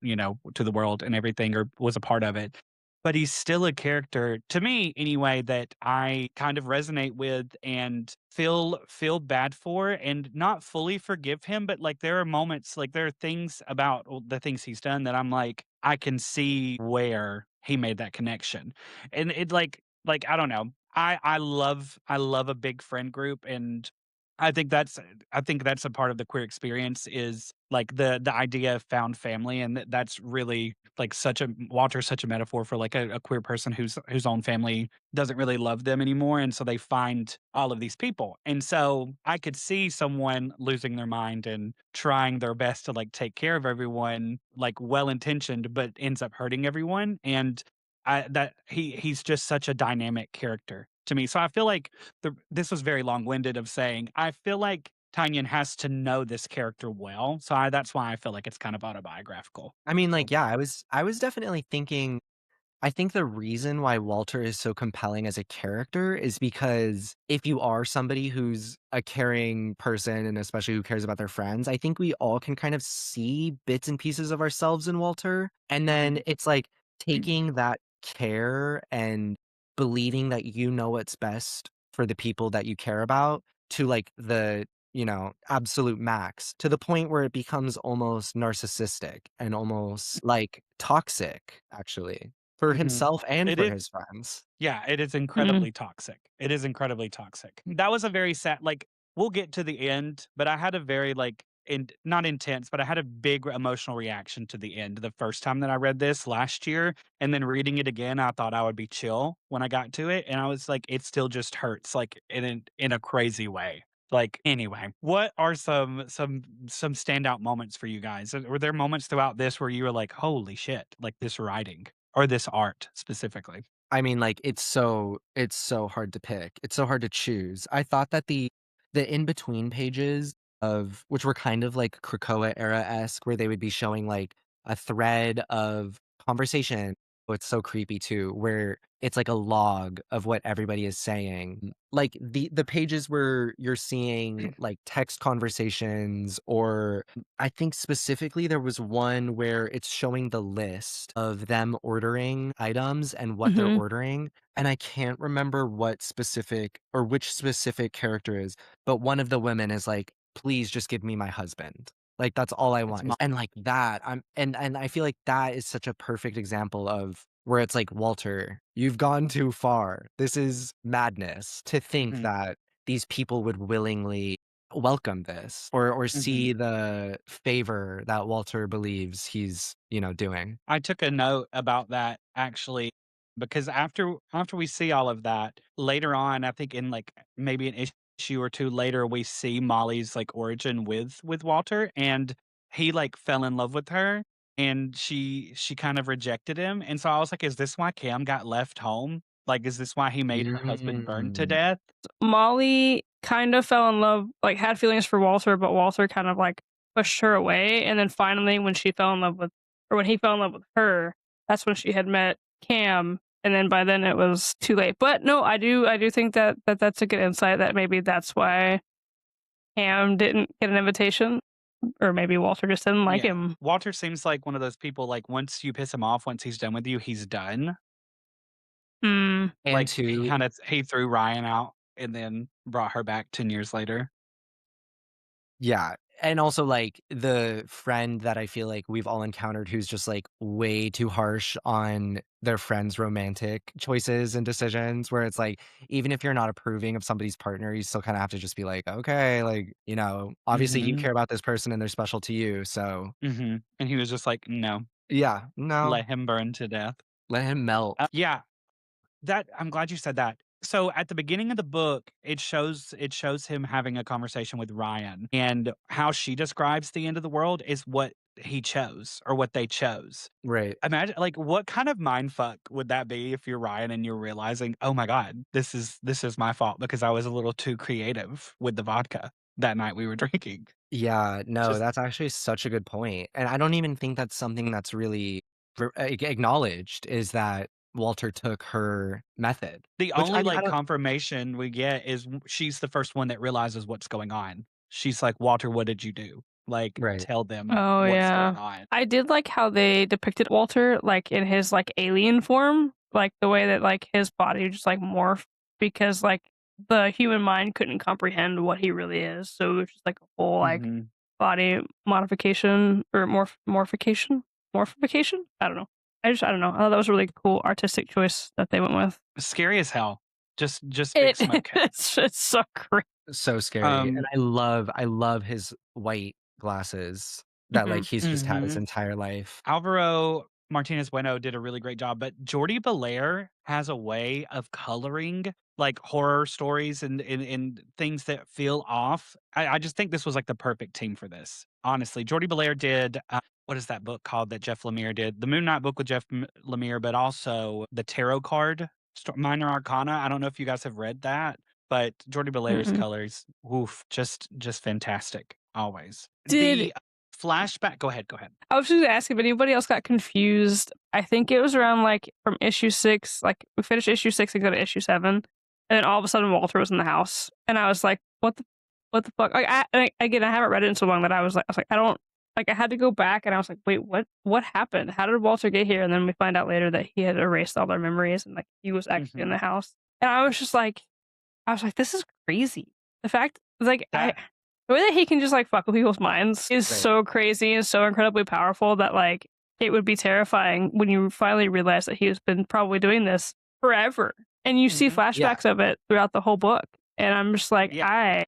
to the world and everything or was a part of it. But he's still a character to me anyway that I kind of resonate with and feel bad for and not fully forgive him, but like there are moments like there are things about the things he's done that I'm like I can see where he made that connection. And it like I don't know. I love a big friend group and I think that's I think that's a part of the queer experience is like the idea of found family and that's really like such a Walter's such a metaphor for like a queer person whose own family doesn't really love them anymore and so they find all of these people. And so I could see someone losing their mind and trying their best to like take care of everyone like well intentioned but ends up hurting everyone and that he's just such a dynamic character to me. So I feel like this was very long-winded of saying, I feel like Tynion has to know this character well, so that's why I feel like it's kind of autobiographical I mean, a little like, yeah, bit. I was definitely thinking I think the reason why Walter is so compelling as a character is because if you are somebody who's a caring person and especially who cares about their friends, I think we all can kind of see bits and pieces of ourselves in Walter. And then Mhm. it's like taking that care and believing that you know what's best for the people that you care about to like the absolute max to the point where it becomes almost narcissistic and almost like toxic, actually. For Mhm. himself and It for is his friends. Yeah, it is Mm. incredibly toxic. It is incredibly toxic. That was a very sad we'll get to the end, but I had a very, not intense, but I had a big emotional reaction to the end the first time that I read this last year, and then reading it again, I thought I would be chill when I got to it, and I was like, it still just hurts, in a crazy way. Anyway, what are some standout moments for you guys? Were there moments throughout this where you were like, "Holy shit," like this writing or this art specifically? I mean, like, it's so hard to pick. It's so hard to choose. I thought that the in-between pages of which were kind of like Krakoa era-esque, where they would be showing, like, a thread of conversation. Oh, it's so creepy too, where it's like a log of what everybody is saying. Like, the pages where you're seeing, like, text conversations or I think specifically there was one where it's showing the list of them ordering items and what they're Mhm. ordering, and I can't remember what specific or which specific character is, but one of the women is like, "Please just give me my husband. Like, that's all I It's want." And like that, and I feel like that is such a perfect example of where it's like, "Walter, you've gone too far. This is madness to think Mhm, that these people would willingly welcome this or mhm. see the favor that Walter believes he's, doing." I took a note about that actually because after we see all of that, later on, I think in, maybe an issue or 2 later, we see Molly's, origin with Walter, and he, fell in love with her, and she kind of rejected him, and so I was like, "Is this why Cam got left home? Like, is this why he made her husband burn to Mm. death?" Molly kind of fell in love, like, had feelings for Walter, but Walter kind of, like, pushed her away, and then finally when she fell in love with or when he fell in love with her, that's when she had met Cam, and then by then it was too late. But no, I do think that that's a good insight that maybe that's why Cam didn't get an invitation, or maybe Walter just didn't like Yeah. him. Walter seems like one of those people, once you piss him off, once he's done with you, he's done. Mm. And two, He threw Ryan out and then brought her back 10 years later. yeah, and also, like, the friend that I feel like we've all encountered who's just, like, way too harsh on their friends' romantic choices and decisions, where it's like, even if you're not approving of somebody's partner, you still kinda have to just be like, "Okay," like, obviously you Mhm, care about this person and they're special to you, so mhm, and he was just like, "No, yeah, no, let him burn to death." let him melt. Yeah, that I'm glad you said that. So, at the beginning of the book, it shows him having a conversation with Ryan, and how she describes the end of the world is what he chose or what they chose. Right. Imagine what kind of mind fuck would that be if you're Ryan and you're realizing, "Oh my god, this is my fault because I was a little too creative with the vodka that night we were drinking." Yeah, no, Just that's actually such a good point, and I don't even think that's something that's really acknowledged is that Walter took her method, the which, only, I mean, I don't confirmation we get is she's the first one that realizes what's going on. She's like, "Walter, what did you do? Like, right. tell them Oh, what's yeah. going on." I did like how they depicted Walter, like, in his, like, alien form, like, the way that, like, his body just, like, morphed because, like, the human mind couldn't comprehend what he really is, so it was just, like, a whole, like, Mhm. body modification or morphification? I don't know. I don't know. I thought that was a really cool artistic choice that they went with. Scary as hell. Just big It smoke head. it's so great. So scary, and Um I love his white glasses that, like, Mhm. he's just had his Mhm. entire life. Alvaro Martinez Bueno did a really great job, but Jordi Belair has a way of coloring horror stories and things that feel off. I just think this was the perfect team for this. Honestly, Jordi Belair did what is that book called that Jeff Lemire did? The Moon Knight book with Lemire, but also the tarot card, Minor Arcana. I don't know if you guys have read that, but Jordi Belair's Mm-mm. colors, oof, just fantastic always. Did The flashback go ahead, go ahead. I was just gonna ask if anybody else got confused. I think it was around like from issue 6, like we finished issue 6 and go to issue 7, and then all of a sudden Walter was in the house, and I was like, what the fuck?" Like again, I haven't read it in so long that I was like, I don't like. I had to go back, and I was like, wait, what happened? How did Walter get here? And then we find out later that he had erased all their memories, and like he was actually in Mhm. the house. And I was like, this is crazy. The fact, like, That the way that he can just like fuck with people's minds is Right. so crazy and so incredibly powerful that like it would be terrifying when you finally realize that he's been probably doing this forever. And you see Mhm. Yeah. flashbacks of it throughout the whole book. And I'm just like, Yeah. I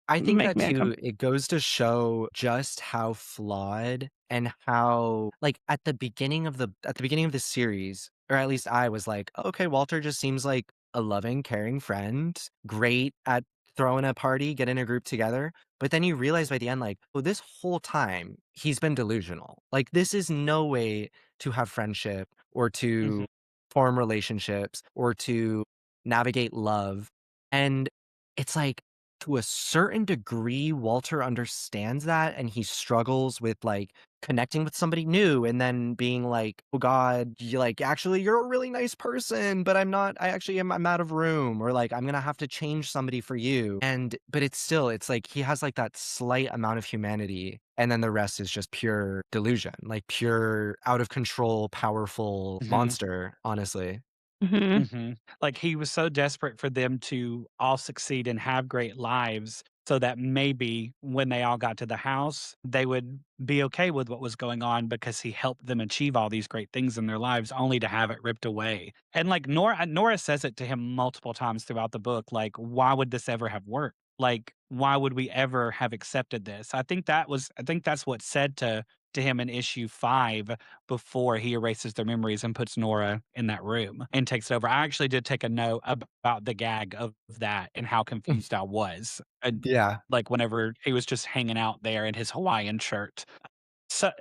I think make that me too, uncomfortable. it goes to show just how flawed and how like at the beginning of this series, or at least I was like, okay, Walter just seems like a loving, caring friend, great at throwing a party, getting a group together. But then you realize by the end, like, oh, this whole time he's been delusional. Like, this is no way to have friendship or to Mhm. form relationships or to navigate love. And it's like, to a certain degree, Walter understands that and he struggles with like connecting with somebody new and then being like, oh God, you like actually you're a really nice person, but I'm not, I actually am I'm out of room, or like I'm gonna have to change somebody for you. And but it's still, it's like he has like that slight amount of humanity and then the rest is just pure delusion, like pure out of control, powerful Mhm. monster, honestly. Hmm. Mhm. Like, he was so desperate for them to all succeed and have great lives so that maybe when they all got to the house, they would be okay with what was going on because he helped them achieve all these great things in their lives only to have it ripped away. And, like, Nora says it to him multiple times throughout the book, like, "Why would this ever have worked? Like, why would we ever have accepted this?" I think that's what's said to him in issue 5 before he erases their memories and puts Nora in that room and takes it over. I actually did take a note about the gag of that and how confused I was. And Yeah. like whenever he was just hanging out there in his Hawaiian shirt.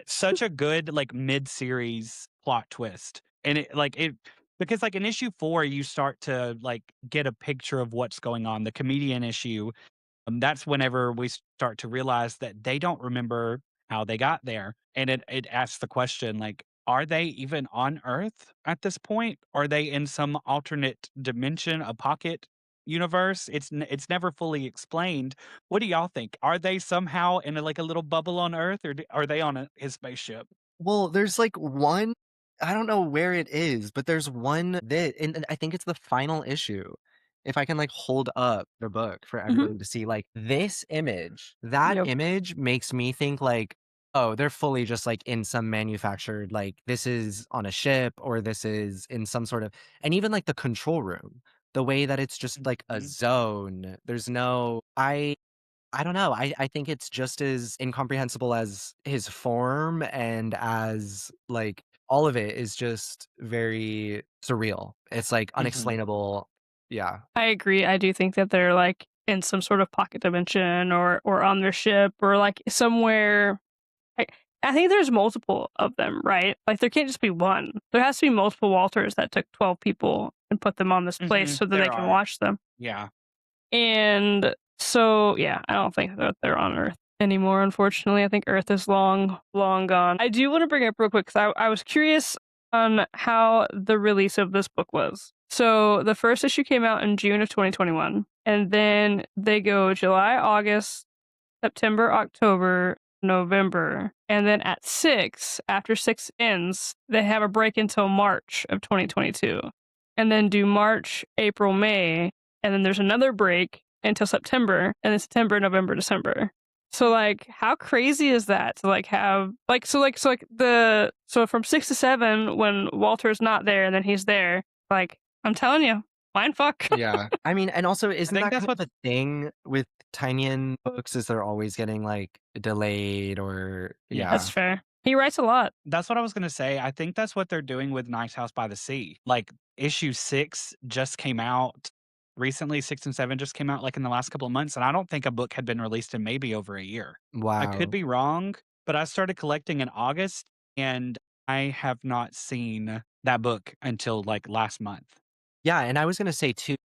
Such a good like mid-series plot twist. And it because like in issue 4 you start to like get a picture of what's going on. The comedian issue, that's whenever we start to realize that they don't remember how they got there. And it asks the question like, are they even on Earth at this point? Are they in some alternate dimension, a pocket universe? It's never fully explained. What do y'all think? Are they somehow in like a little bubble on Earth, or are they on his spaceship? Well, there's like one, I don't know where it is, but there's one that, and I think it's the final issue. If I can like hold up the book for Hmm. everybody to see, like this image, that Yep. image makes me think like, oh, they're fully just like in some manufactured, like this is on a ship or this is in some sort of, and even like the control room, the way that it's just like a Mhm. zone. There's no, I don't know. I think it's just as incomprehensible as his form and as like all of it is just very surreal. It's like Mhm. unexplainable. Yeah. I agree. I do think that they're like in some sort of pocket dimension or on their ship or like somewhere. I, I think there's multiple of them, right? Like there can't just be one. There has to be multiple Walters that took 12 people and put them on this place Mhm. so that they There can are. watch them. Yeah. And so, yeah, I don't think that they're on Earth anymore, unfortunately. I think Earth is long, long gone. I do want to bring up real quick because I was curious on how the release of this book was. So the first issue came out in June of 2021, and then they go July, August, September, October, November, and then at 6, after 6 ends, they have a break until March of 2022, and then do March, April, May, and then there's another break until September, and then September, November, December. So like, how crazy is that to like have like so from 6 to 7 when Walter's not there and then he's there, like I'm telling you, mind fuck. Yeah. I mean, and also I isn't think that that's kind of what's a thing with Tynion books is they're always getting like delayed or That's yeah. yes. fair. He writes a lot. That's what I was gonna say. I think that's what they're doing with Nice House by the Sea. Like, issue 6 just came out recently, 6 and 7 just came out, like, in the last couple of months, and I don't think a book had been released in maybe over a year. I could Wow. be wrong, but I started collecting in August, and I have not seen that book until, like, last month. Yeah, and I was gonna say too,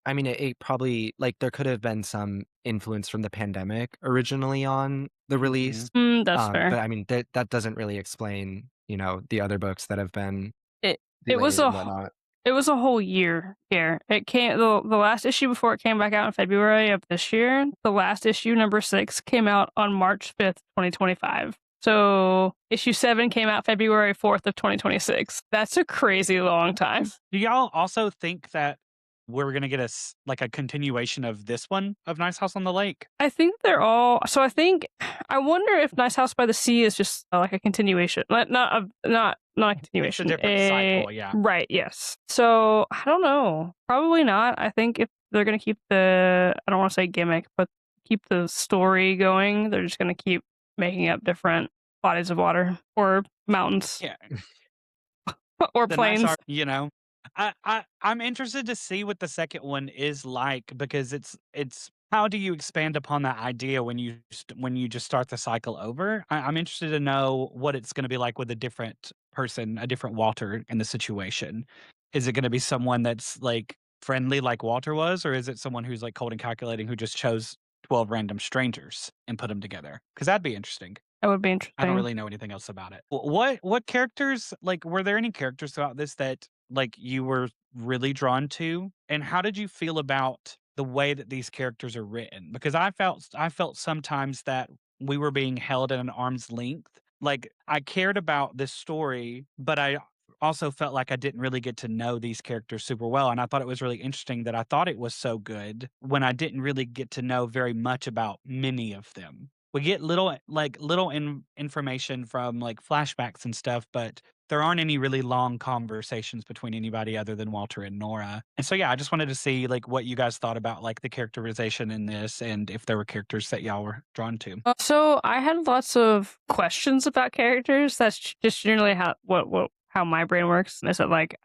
I mean, it probably like, there could have been some influence from the pandemic originally on the Mhm. release, That's fair. but I mean, that doesn't really explain, the other books that have been It it was delayed a and whatnot. It was a whole year here. It came the last issue before it came back out in February of this year, the last issue, number 6, came out on March 5th, 2025. So, issue 7 came out February 4th of 2026. That's a crazy long time. Do y'all also think that we're gonna get like a continuation of this one of Nice House on the Lake? I think they're all so I wonder if Nice House by the Sea is just, like, a continuation. Not a It's a continuation, different cycle, yeah. right, yes. So, I don't know. Probably not. I think if they're gonna keep I don't wanna say gimmick, but keep the story going, they're just gonna keep making up different bodies of water or mountains Yeah. or The nice plains. art, I'm interested to see what the second one is like because it's how do you expand upon that idea when when you just start the cycle over? I'm interested to know what it's going to be like with a different person, a different Walter in the situation. Is it going to be someone that's like friendly like Walter was, or is it someone who's like cold and calculating who just chose 12 random strangers and put them together? Because that'd be interesting. That would be I don't interesting. really know anything else about it. What characters like were there any characters throughout this that like you were really drawn to? And how did you feel about the way that these characters are written? Because I felt sometimes that we were being held at an arm's length. Like I cared about this story, but I also felt like I didn't really get to know these characters super well. And I thought it was really interesting that I thought it was so good when I didn't really get to know very much about many of them. We get little information from, like, flashbacks and stuff, but there aren't any really long conversations between anybody other than Walter and Nora. And so, yeah, I just wanted to see, like, what you guys thought about, like, the characterization in this and if there were characters that y'all were drawn to. So I had lots of questions about characters. That's just generally how my brain works. Is that like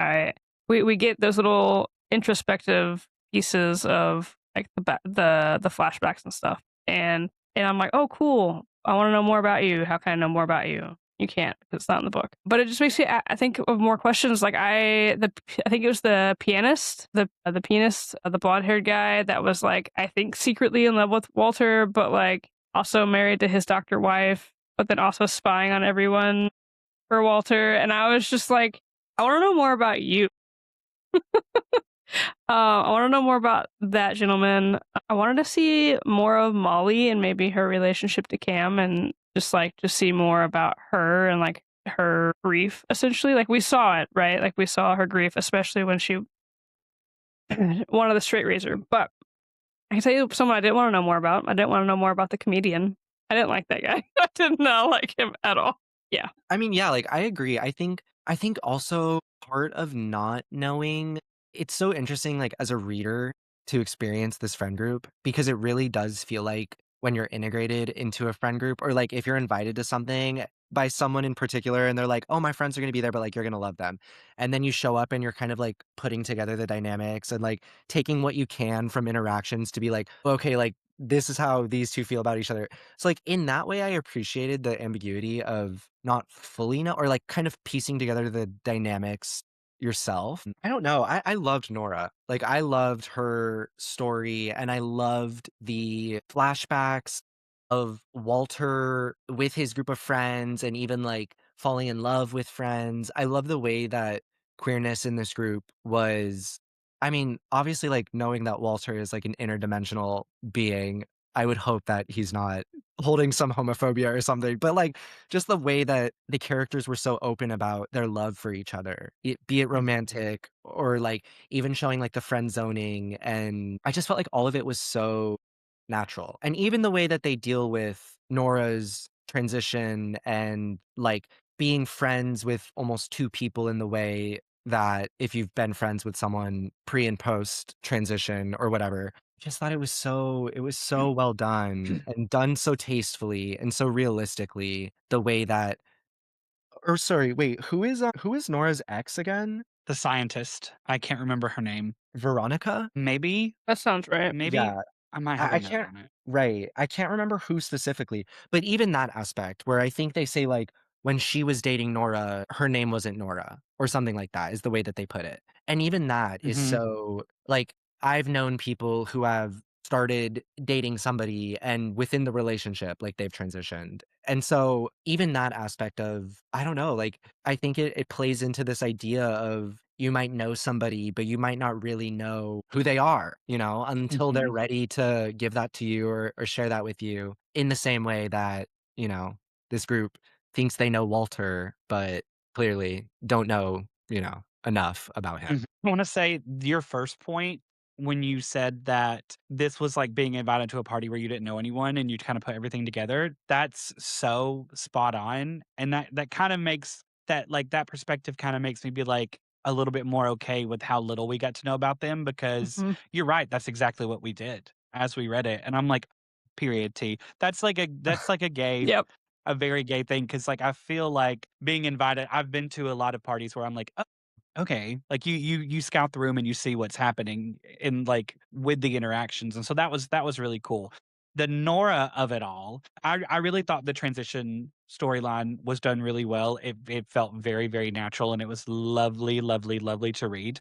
we get those little introspective pieces of like the flashbacks and stuff, and I'm like, oh cool, I want to know more about you. How can I know more about you? You can't because it's not in the book. But it just makes me I think of more questions. Like I think it was the pianist, the blonde haired guy that was like I think secretly in love with Walter, but like also married to his doctor wife, but then also spying on everyone for Walter. And I was just like, I want to know more about you. I want to know more about that gentleman. I wanted to see more of Molly and maybe her relationship to Cam and just see more about her and like her grief essentially. Like we saw it, right? Like we saw her grief, especially when she wanted the straight razor. But I can tell you someone I didn't want to know more about. I didn't want to know more about the comedian. I didn't like that guy. I did not like him at all. Yeah. I mean, yeah, like I agree. I think also part of not knowing it's so interesting like as a reader to experience this friend group because it really does feel like when you're integrated into a friend group or like if you're invited to something by someone in particular and they're like, "Oh, my friends are going to be there, but like you're going to love them." And then you show up and you're kind of like putting together the dynamics and like taking what you can from interactions to be like, "Okay, like this is how these two feel about each other." So, like, in that way, I appreciated the ambiguity of not fully know or, like, kind of piecing together the dynamics yourself. I don't know. I loved Nora. Like, I loved her story, and I loved the flashbacks of Walter with his group of friends and even, like, falling in love with friends. I love the way that queerness in this group was I mean, obviously, like, knowing that Walter is, like, an interdimensional being, I would hope that he's not holding some homophobia or something, but, like, just the way that the characters were so open about their love for each other, be it Mhm. romantic or, like, even showing, like, the friend zoning, and I just felt like all of it was so natural, and even the way that they deal with Nora's transition and, like, being friends with almost 2 people in the way that if you've been friends with someone pre and post transition or whatever, just thought it was so well done and done so tastefully and so realistically the way that or sorry, wait, who is Nora's ex again? The scientist, I can't remember her name. Veronica? Maybe? That sounds right. Maybe? Yeah. I might have a I note can't on it. right. I can't remember who specifically, but even that aspect where I think they say, like, when she was dating Nora, her name wasn't Nora or something like that is the way that they put it. And even that is Mhm. so like, I've known people who have started dating somebody and within the relationship, like, they've transitioned. And so even that aspect of, I don't know, like, I think it plays into this idea of you might know somebody, but you might not really know who they are, until they're Mhm. ready to give that to you or share that with you in the same way that, this group thinks they know Walter, but clearly don't know, enough about him. Mhm. I wanna say your first point when you said that this was like being invited to a party where you didn't know anyone and you kinda put everything together, that's so spot on, and that kinda makes that perspective kinda makes me be, like, a little bit more okay with how little we got to know about them because Mhm. you're right, that's exactly what we did as we read it, and I'm like, "Period T." That's like Yep. a very gay thing because like, I feel like being invited I've been to a lot of parties where I'm like, okay. Like you scout the room and you see what's happening in like with the interactions. And so that was really cool. The Nora of it all, I really thought the transition storyline was done really well. It felt very, very natural and it was lovely, lovely, lovely to read.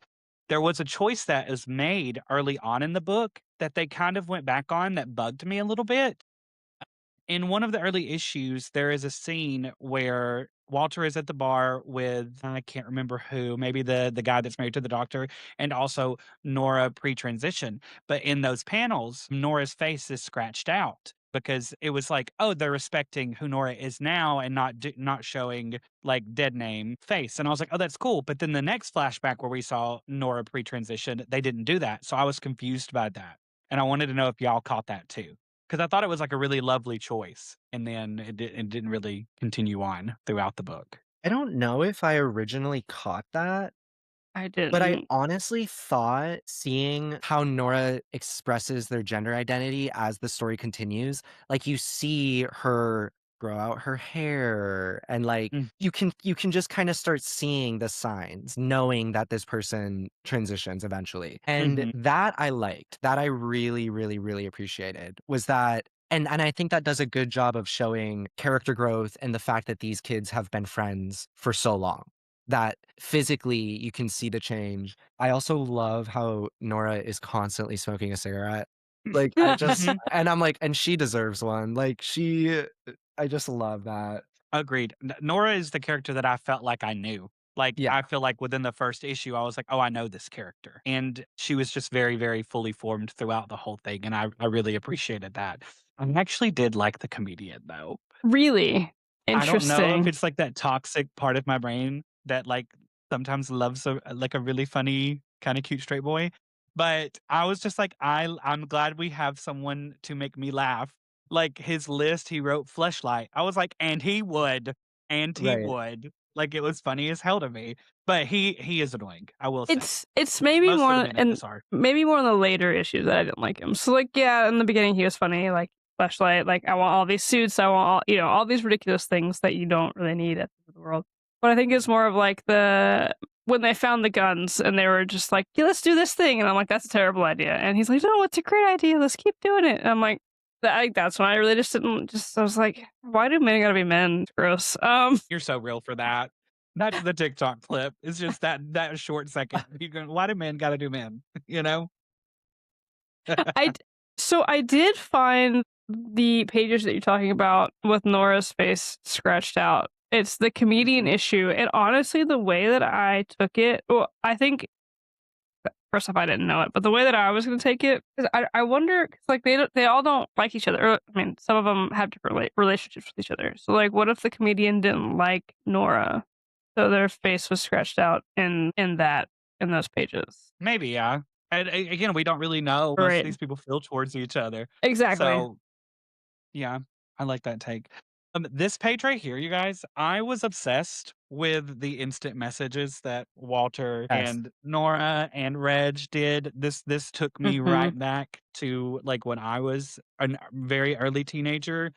There was a choice that is made early on in the book that they kind of went back on that bugged me a little bit in one of the early issues, there is a scene where Walter is at the bar with I can't remember who, maybe the guy that's married to the doctor, and also Nora pre-transition. But in those panels, Nora's face is scratched out because it was like, oh, they're respecting who Nora is now and not showing like dead name face. And I was like, oh, that's cool. But then the next flashback where we saw Nora pre-transition, they didn't do that, so I was confused by that, and I wanted to know if y'all caught that too. 'Cause I thought it was, like, a really lovely choice, and then it didn't really continue on throughout the book. I don't know if I originally caught that. I But I didn't. honestly thought seeing how Nora expresses their gender identity as the story continues, like, you see her grow out her hair and, like, Mm, you can just kinda start seeing the signs, knowing that this person transitions eventually, and mhm, that I liked, that I really, really, really appreciated, was that and I think that does a good job of showing character growth and the fact that these kids have been friends for so long that physically you can see the change. I also love how Nora is constantly smoking a cigarette. Like, I just mhm. and I'm like, and she deserves one. Like, I just love that. Agreed. Nora is the character that I felt like I knew. Like, Yeah. I feel like within the first issue, I was like, "Oh, I know this character," and she was just very, very fully formed throughout the whole thing, and I really appreciated that. I actually did like the comedian, though. Really? I don't know if Interesting. it's like that toxic part of my brain that like sometimes loves like a really funny kind of cute straight boy. But I was just like, I'm glad we have someone to make me laugh. Like his list, he wrote fleshlight. I was like, and he Right. would. Like it was funny as hell to me. But he is annoying, I will say. It's maybe Most of the more men in and this are. maybe more in the later issues that I didn't like him. So, like, yeah, in the beginning, he was funny, like, Fleshlight, like, I want all these suits, I want all all these ridiculous things that you don't really need at the end of the world. But I think it's more of, like, the when they found the guns and they were just like, "Yeah, let's do this thing," and I'm like, "That's a terrible idea," and he's like, "No, it's a great idea, let's keep doing it," and I'm like, that's when I really just didn't just I was like, "Why do men gotta be men? It's gross." You're so real for that. That's the TikTok clip. It's just that short second. You go, why do men gotta do men? You know? I d so I did find the pages that you're talking about with Nora's face scratched out. It's the comedian Mhm. issue, and honestly, the way that I took it I think first off, I didn't know it, but the way that I was gonna take it, 'cause I wonder, 'cause, like, they all don't like each other, or I mean, some of them have different relationships with each other. So, like, what if the comedian didn't like Nora, so their face was scratched out in those pages? Maybe, yeah. And again, we don't really know. Most of Right. these people feel towards each other. Exactly. So, yeah, I like that take. This page right here, you guys, I was obsessed with the instant messages that Walter Yes. and Nora and Reg did. This took me Mhm. right back to like when I was a very early teenager.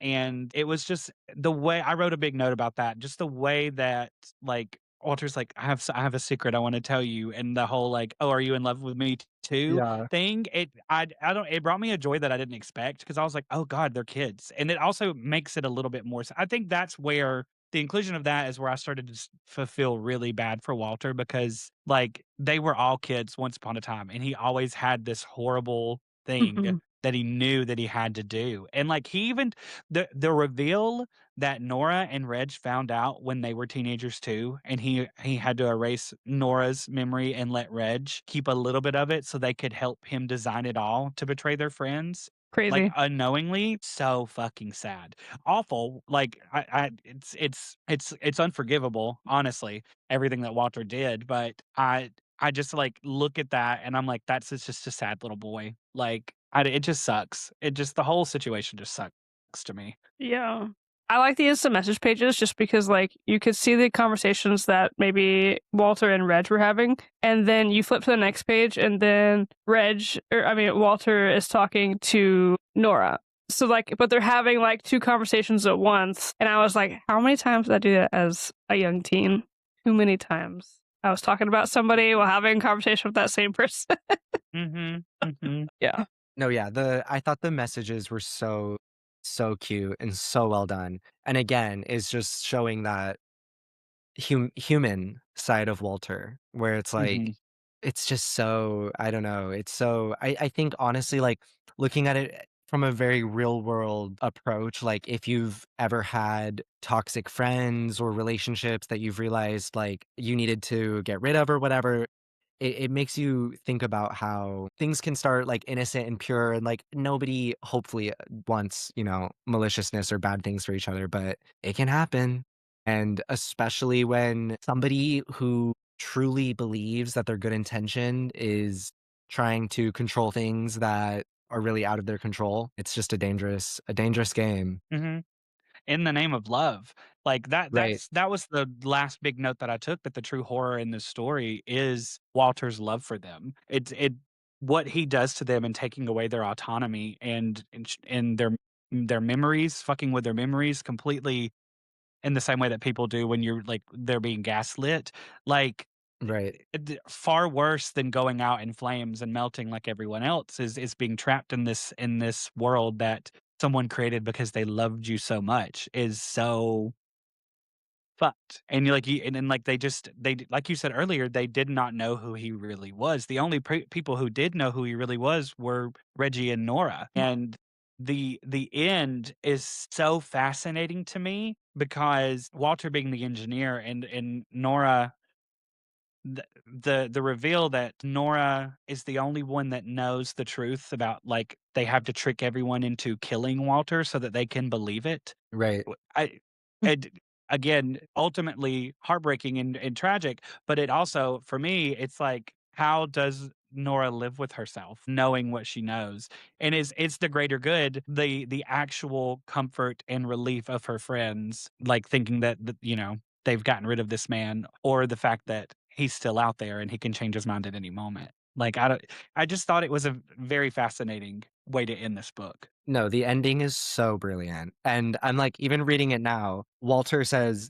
And it was just the way I wrote a big note about that, just the way that like Walter's like, I have a secret I want to tell you. And the whole like, oh, are you in love with me too? Yeah. Thing. I don't it brought me a joy that I didn't expect because I was like, "Oh god, they're kids." And it also makes it a little bit more I think that's where the inclusion of that is where I started to feel really bad for Walter because like they were all kids once upon a time, and he always had this horrible thing Mhm. that he knew that he had to do. And like he even the reveal that Nora and Reg found out when they were teenagers too, and he had to erase Nora's memory and let Reg keep a little bit of it so they could help him design it all to betray their friends. Like Crazy. unknowingly, so fucking sad. Awful. Like I it's unforgivable, honestly, everything that Walter did, but I just like look at that and I'm like, that's just a sad little boy. Like it just sucks. It just the whole situation just sucks to me. Yeah. I like the instant message pages just because, like, you could see the conversations that maybe Walter and Reg were having, and then you flip to the next page, and then Walter is talking to Nora. So, like, but they're having like two conversations at once, and I was like, how many times did I do that as a young teen? Too many times. I was talking about somebody while having a conversation with that same person. Mhm. Mhm. Yeah. No, yeah, I thought the messages were so cute and so well done. And again, is just showing that human side of Walter, where it's like Mhm. it's just so I don't know, it's so I think honestly, like, looking at it from a very real world approach, like, if you've ever had toxic friends or relationships that you've realized, like, you needed to get rid of or whatever, it makes you think about how things can start, like, innocent and pure, and, like, nobody hopefully wants, maliciousness or bad things for each other, but it can happen. And especially when somebody who truly believes that their good intention is trying to control things that are really out of their control. It's just a dangerous game. Mhm. In the name of love. Like Right, that was the last big note that I took, that the true horror in this story is Walter's love for them. It what he does to them and taking away their autonomy and their memories, fucking with their memories completely in the same way that people do when you're like they're being gaslit. Like right. far worse than going out in flames and melting like everyone else is being trapped in this world that someone created because they loved you so much is so fucked. And you're like and then like like you said earlier, they did not know who he really was. The only people who did know who he really was were Reggie and Nora. And the end is so fascinating to me because Walter being the engineer and Nora the reveal that Nora is the only one that knows the truth about, like, they have to trick everyone into killing Walter so that they can believe it. Right. I and again, ultimately heartbreaking and tragic, but it also for me, it's like, how does Nora live with herself knowing what she knows? And is it's the greater good, the actual comfort and relief of her friends, like, thinking that they've gotten rid of this man, or the fact that he's still out there and he can change his mind at any moment. Like, I just thought it was a very fascinating way to end this book. No, the ending is so brilliant. And I'm like, even reading it now, Walter says,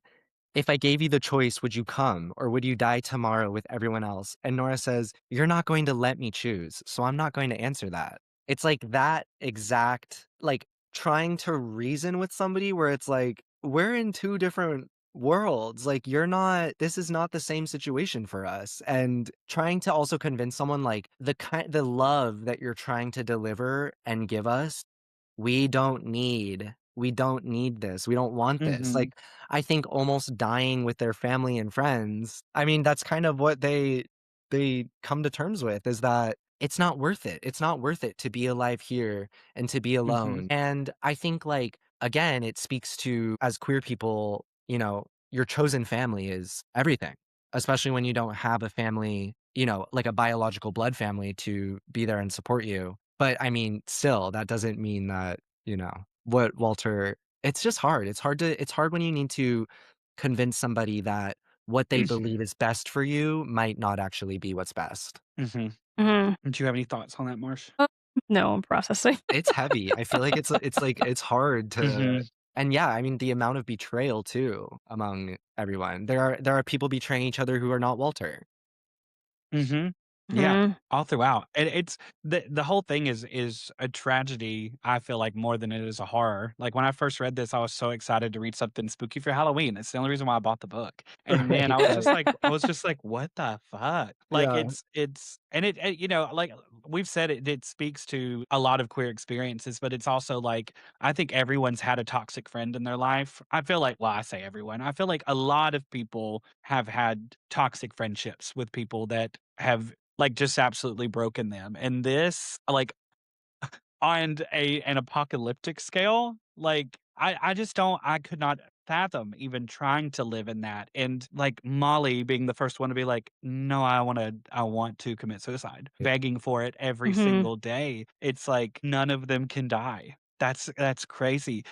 "If I gave you the choice, would you come or would you die tomorrow with everyone else?" And Nora says, "You're not going to let me choose, so I'm not going to answer that." It's like that exact, like, trying to reason with somebody where it's like, we're in two different worlds. Like, this is not the same situation for us. And trying to also convince someone like the love that you're trying to deliver and give us, we don't need this. We don't want this. Mhm, Like, I think almost dying with their family and friends, I mean, that's kind of what they come to terms with, is that it's not worth it. It's not worth it to be alive here and to be mhm, alone. And I think, like, again, it speaks to, as queer people, your chosen family is everything, especially when you don't have a family, like a biological blood family to be there and support you. But I mean, still, that doesn't mean that, what Walter it's just hard. It's hard when you need to convince somebody that what they mhm, believe is best for you might not actually be what's best. mhm. Mhm. Do you have any thoughts on that, Marsh? Uh, no, I'm processing. It's heavy. I feel like it's hard to. Mhm, And yeah, I mean, the amount of betrayal too among everyone. There are people betraying each other who are not Walter. mhm. Yeah, Mhm. all throughout. And it's the whole thing is a tragedy, I feel like, more than it is a horror. Like, when I first read this, I was so excited to read something spooky for Halloween. It's the only reason why I bought the book. And man, Right, right. I was just like, "What the fuck?" Like, Yeah. it's and you know, like we've said, it speaks to a lot of queer experiences, but it's also like, I think everyone's had a toxic friend in their life. I feel like, well, I say everyone. I feel like a lot of people have had toxic friendships with people that have like, just absolutely broken them, and this, like, on an apocalyptic scale, like, I just don't I could not fathom even trying to live in that, and, like, Molly being the first one to be like, "No, I want to commit suicide," begging for it every Mhm. single day. It's like, none of them can die. That's crazy.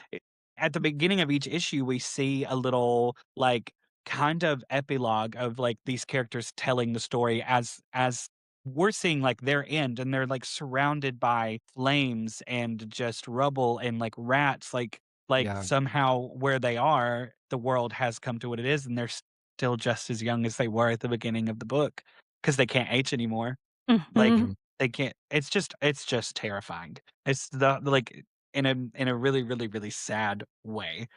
At the beginning of each issue, we see a little, like, kind of epilogue of, like, these characters telling the story as we're seeing like their end, and they're like surrounded by flames and just rubble and like rats, like Yeah. somehow where they are, the world has come to what it is, and they're still just as young as they were at the beginning of the book because they can't age anymore. Like, Mhm. Mhm. they can't. It's just terrifying. It's like in a really really really sad way.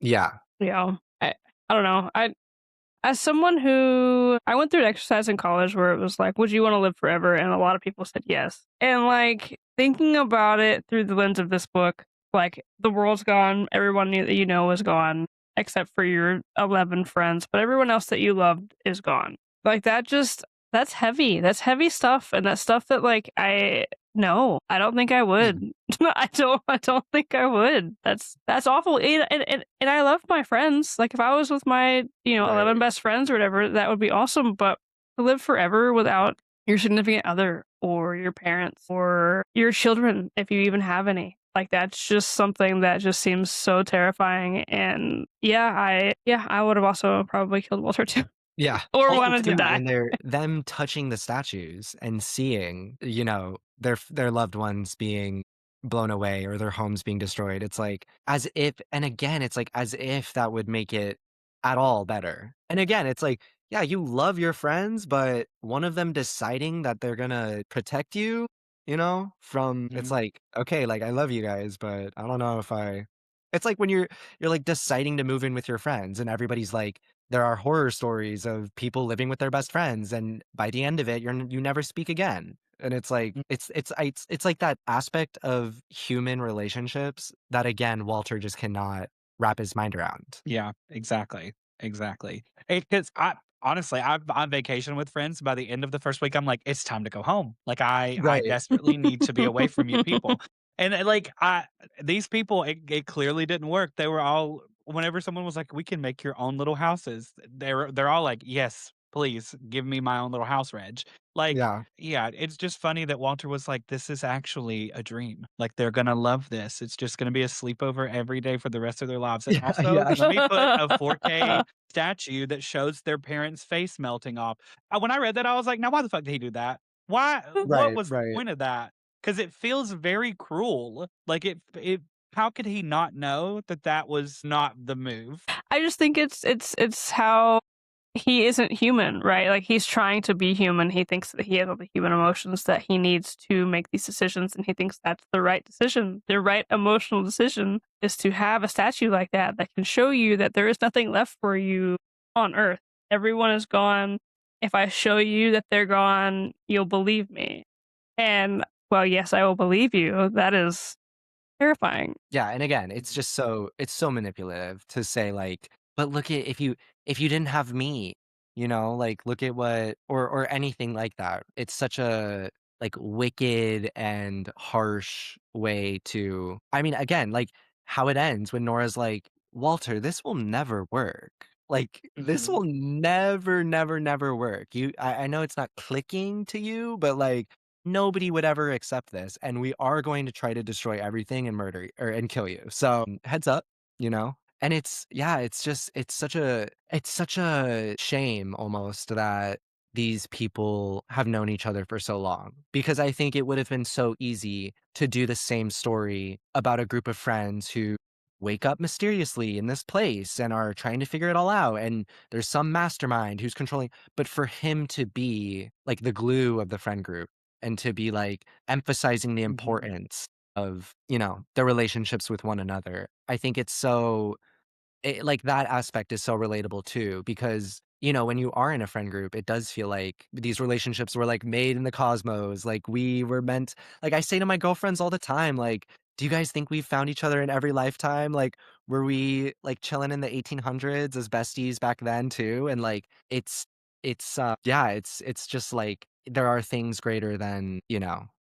Yeah. Yeah. I don't know. As someone who I went through an exercise in college where it was like, "Would you wanna live forever?" And a lot of people said yes. And, like, thinking about it through the lens of this book, like, the world's gone, everyone that you know is gone, except for your 11 friends, but everyone else that you loved is gone. Like, that's heavy stuff, and that's stuff that, like, no, I don't think I would. I don't think I would. That's awful, and I love my friends. Like, if I was with my, 11 Right. best friends or whatever, that would be awesome, but to live forever without your significant other or your parents or your children, if you even have any, like, that's just something that just seems so terrifying, and I would have also probably killed Walter too, Yeah. or Well, wanted to too, die. and they're them touching the statues and seeing, their loved ones being blown away or their homes being destroyed. It's like as if and again, it's like as if that would make it at all better. And again, it's like, yeah, you love your friends, but one of them deciding that they're gonna protect you, from it's Mhm. like, okay, like I love you guys, but I don't know if I it's like when you're like deciding to move in with your friends and everybody's like there are horror stories of people living with their best friends, and by the end of it, you never speak again. And it's like it's like that aspect of human relationships that again Walter just cannot wrap his mind around. Yeah, exactly, exactly. Because I honestly, I vacation with friends. By the end of the first week, I'm like, "It's time to go home." Like, I Right. desperately need to be away from you people. And, like, I these people, it clearly didn't work. They were all whenever someone was like, "We can make your own little houses," they're all like, "Yes, please give me my own little house, Reg." Like, Yeah. yeah, it's just funny that Walter was like, "This is actually a dream. Like, they're gonna love this. It's just gonna be a sleepover every day for the rest of their lives, and Yeah, also, yeah. let me put a 4K statue that shows their parents' face melting off." When I read that, I was like, "Now why the fuck did he do that? Why what Right, was the right. point of that?" Because it feels very cruel. Like, it how could he not know that that was not the move? I just think it's how he isn't human, right? Like, he's trying to be human. He thinks that he has all the human emotions that he needs to make these decisions, and he thinks that's the right decision. The right emotional decision is to have a statue like that that can show you that there is nothing left for you on Earth. Everyone is gone. If I show you that they're gone, you'll believe me. And, well, yes, I will believe you. That is terrifying. Yeah, and again, it's so manipulative to say like, "But look at if you didn't have me, like look at what," or anything like that. It's such a like wicked and harsh way to I mean, again, like how it ends when Nora's like, "Walter, this will never work. Like this Mhm. will never, never, never work. I know it's not clicking to you, but like nobody would ever accept this, and we are going to try to destroy everything and murder or and kill you. So, heads up, you know? And it's yeah, it's just it's such a shame almost that these people have known each other for so long because I think it would have been so easy to do the same story about a group of friends who wake up mysteriously in this place and are trying to figure it all out. And there's some mastermind who's controlling. But for him to be like the glue of the friend group and to be like emphasizing the Mhm. importance of, their relationships with one another, I think it's so like, that aspect is so relatable too because, when you are in a friend group, it does feel like these relationships were, like, made in the cosmos, like, we were meant like, I say to my girlfriends all the time, like, "Do you guys think we found each other in every lifetime? Like, were we, like, chilling in the 1800s as besties back then too?" And, like, yeah, it's just, like, there are things greater than,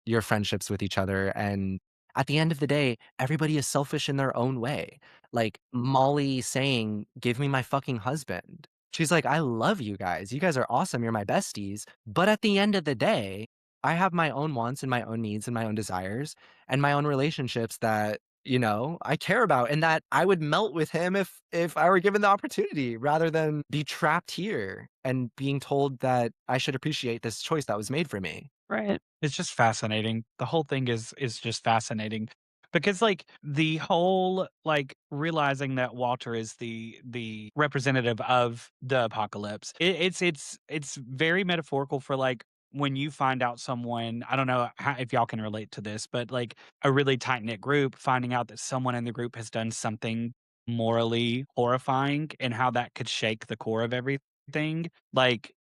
your friendships with each other, and at the end of the day, everybody is selfish in their own way. Like, Molly saying, "Give me my fucking husband." She's like, "I love you guys. You guys are awesome. You're my besties." But at the end of the day, I have my own wants and my own needs and my own desires and my own relationships that, I care about and that I would melt with him if I were given the opportunity rather than be trapped here and being told that I should appreciate this choice that was made for me. Right. It's just fascinating. The whole thing is just fascinating because like the whole like realizing that Walter is the representative of the apocalypse. It's very metaphorical for like when you find out someone, I don't know how, if y'all can relate to this, but like a really tight knit group finding out that someone in the group has done something morally horrifying and how that could shake the core of everything. Like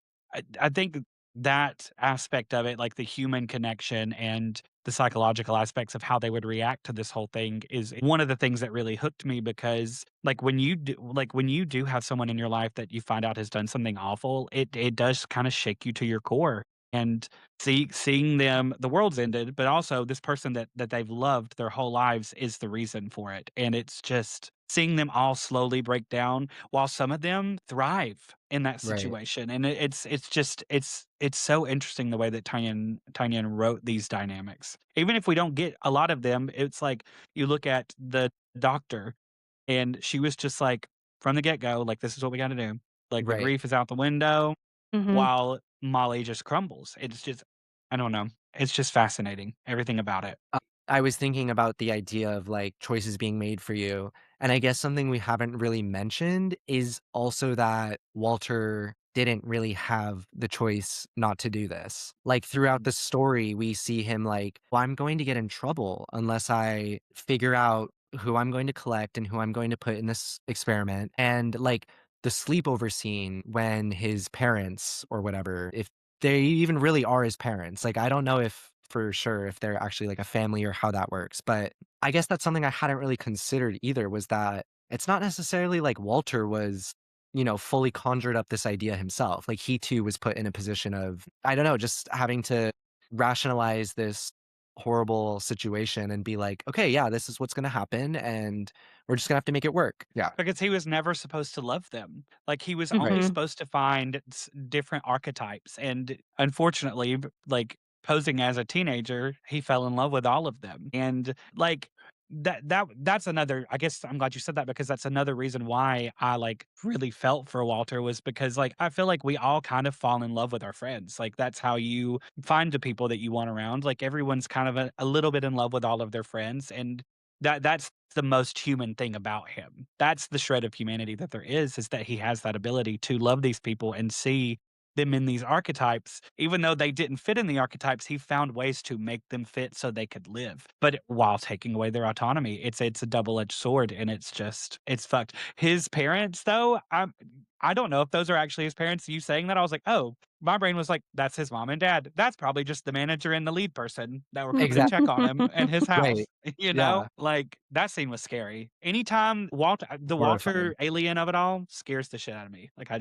I think that aspect of it, like the human connection and the psychological aspects of how they would react to this whole thing is one of the things that really hooked me because when you do have someone in your life that you find out has done something awful, it does kind of shake you to your core. And seeing them, the world's ended, but also this person that they've loved their whole lives is the reason for it. And it's just seeing them all slowly break down while some of them thrive in that Right. situation. And it's just it's so interesting the way that Tanyan wrote these dynamics. Even if we don't get a lot of them, it's like you look at the doctor and she was just like from the get-go, like, this is what we gotta do. Like the Right. grief is out the window Mhm. while Molly just crumbles. It's just I don't know. It's just fascinating, everything about it. I was thinking about the idea of like choices being made for you. And I guess something we haven't really mentioned is also that Walter didn't really have the choice not to do this. Like throughout the story, we see him like, well, I'm going to get in trouble unless I figure out who I'm going to collect and who I'm going to put in this experiment. And like the sleepover scene when his parents or whatever, if they even really are his parents. Like, I don't know if for sure if they're actually like a family or how that works, but I guess that's something I hadn't really considered either was that it's not necessarily like Walter was, fully conjured up this idea himself. Like he too was put in a position of, I don't know, just having to rationalize this horrible situation and be like, okay, yeah, this is what's going to happen and we're just going to have to make it work. Yeah. Because he was never supposed to love them. Like, he was only Right. Mhm. supposed to find different archetypes, and unfortunately, like, posing as a teenager, he fell in love with all of them, and, like, that's another I guess I'm glad you said that because that's another reason why I, like, really felt for Walter was because, like, I feel like we all kind of fall in love with our friends, like, that's how you find the people that you want around, like, everyone's kind of a little bit in love with all of their friends, and that's the most human thing about him. That's the shred of humanity that there is that he has that ability to love these people and see them in these archetypes. Even though they didn't fit in the archetypes, he found ways to make them fit so they could live, but while taking away their autonomy. It's a double-edged sword, and it's fucked. His parents, though, I don't know if those are actually his parents. You saying that, I was like, "Oh," my brain was like, "That's his mom and dad. That's probably just the manager and the lead person that were coming to Exactly. check on him and his Right. house." You know? Yeah. Like, that scene was scary. Anytime the Horrifying. Walter alien of it all scares the shit out of me. Like, I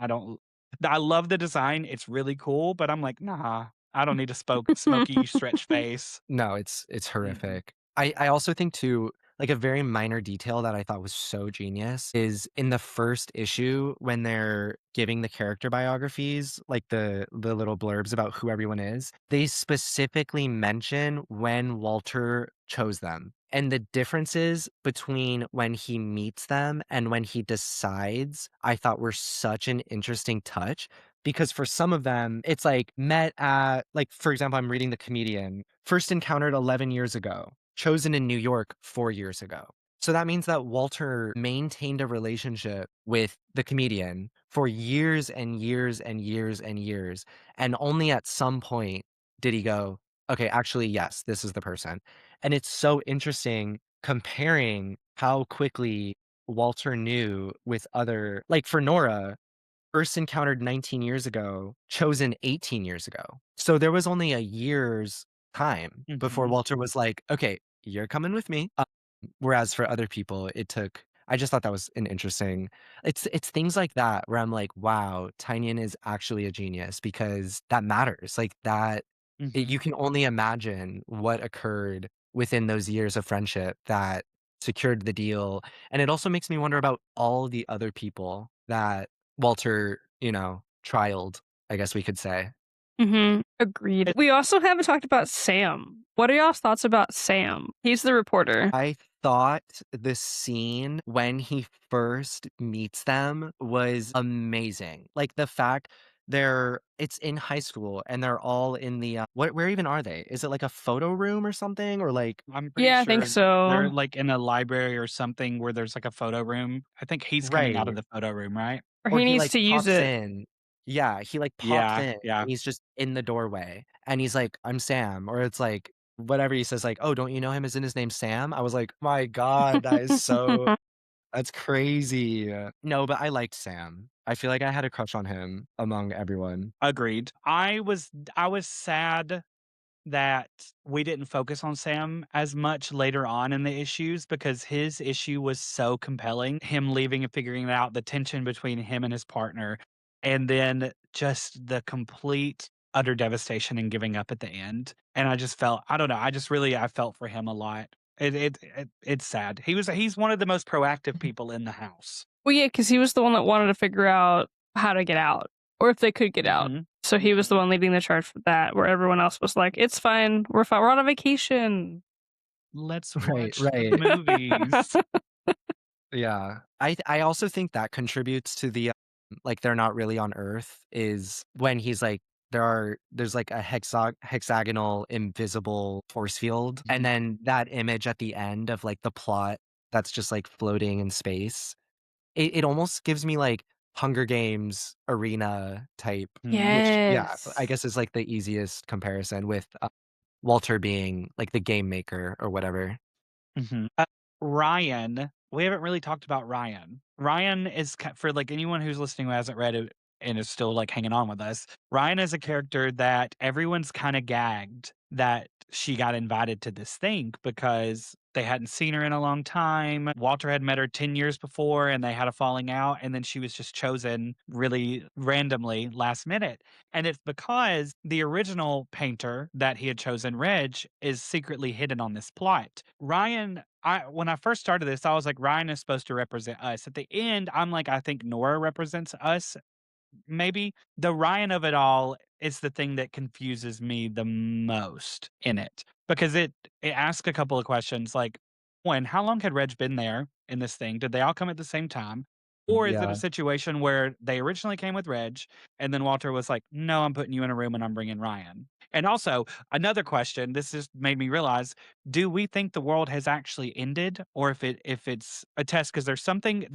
don't I love the design, it's really cool, but I'm like, "Nah, I don't need a smoky stretch face." No, it's Mm-mm. horrific. I also think too, like a very minor detail that I thought was so genius is in the first issue when they're giving the character biographies, like the little blurbs about who everyone is, they specifically mention when Walter chose them. And the differences between when he meets them and when he decides, I thought were such an interesting touch because for some of them, it's like met at, like, for example, I'm reading The Comedian, first encountered 11 years ago, chosen in New York 4 years ago. So that means that Walter maintained a relationship with the comedian for years and years and years and years, and only at some point did he go, "Okay, actually, yes, this is the person." And it's so interesting comparing how quickly Walter knew with other like, for Nora, first encountered 19 years ago, chosen 18 years ago. So there was only a year's time before Mhm. Walter was like, "Okay, you're coming with me." Whereas for other people, it took I just thought that was an interesting it's things like that where I'm like, "Wow, Tynion is actually a genius," because that matters. Like, that Mhm. you can only imagine what occurred within those years of friendship that secured the deal, and it also makes me wonder about all the other people that Walter, trialed, I guess we could say. Agreed. It We also haven't talked about Sam. What are y'all's thoughts about Sam? He's the reporter. I thought the scene when he first meets them was amazing. Like, the fact it's in high school and they're all in the, where even are they? Is it like a photo room or something? Or like I'm pretty Yeah, I think sure they're, so. like, in a library or something where there's, like, a photo room. I think he's coming out of right. the photo room, right? Or Or he he, needs like, to use pops it. in. Yeah, he, like, pops Yeah, in, yeah, and he's just in the doorway, and he's like, "I'm Sam," or it's like, whatever he says, like, "Oh, don't you know him? Isn't his name Sam?" I was like, "My god, that's crazy." No, but I liked Sam. I feel like I had a crush on him among everyone. agreed. I was sad that we didn't focus on Sam as much later on in the issues because his issue was so compelling. Him leaving and figuring it out, the tension between him and his partner, and then just the complete utter devastation and giving up at the end. And I just felt, I don't know, I felt for him a lot. It's sad. He's one of the most proactive people in the house. Well, yeah, because he was the one that wanted to figure out how to get out, or if they could get out. Mhm. So he was the one leading the charge for that, where everyone else was like, "It's fine. We're fine. We're on a vacation." Let's Right, watch the right. movies. Yeah. I also think that contributes to the, like, they're not really on Earth is when he's like, there's like a hexagonal invisible force field, and Mhm. then that image at the end of, like, the plot that's just, like, floating in space. It almost gives me, like, Hunger Games arena type, Mhm. which, yeah, I Yes. guess is, like, the easiest comparison with, Walter being, like, the game maker or whatever. Mhm. Ryan, we haven't really talked about Ryan. Ryan is for like anyone who's listening who hasn't read it and is still like hanging on with us. Ryan is a character that everyone's kind of gagged that she got invited to this thing because they hadn't seen her in a long time. Walter had met her 10 years before and they had a falling out. And then she was just chosen really randomly last minute. And it's because the original painter that he had chosen, Reg, is secretly hidden on this plot. Ryan, when I first started this, I was like, Ryan is supposed to represent us. At the end, I'm like, I think Nora represents us. Maybe the Ryan of it all is the thing that confuses me the most in it because it asks a couple of questions like, one, how long had Reg been there in this thing? Did they all come at the same time? Or is it a Yeah. situation where they originally came with Reg and then Walter was like, no, I'm putting you in a room and I'm bringing Ryan? And also, another question, this just made me realize, do we think the world has actually ended or if it's a test? Because there's something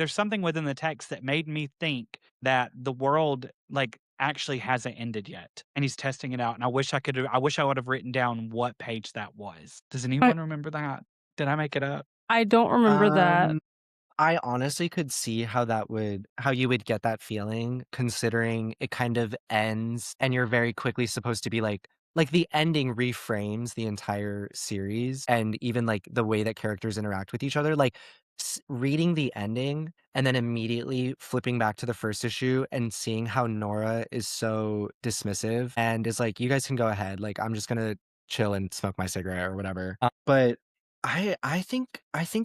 within the text that made me think that the world, like, actually hasn't ended yet, and he's testing it out, and I wish I would have written down what page that was. Does I anyone remember that? Did I make it up? I don't remember that. Um I honestly could see how you would get that feeling considering it kind of ends and you're very quickly supposed to be like the ending reframes the entire series and even like the way that characters interact with each other. Like reading the ending and then immediately flipping back to the first issue and seeing how Nora is so dismissive and is like, you guys can go ahead. Like, I'm just gonna chill and smoke my cigarette or whatever. But I think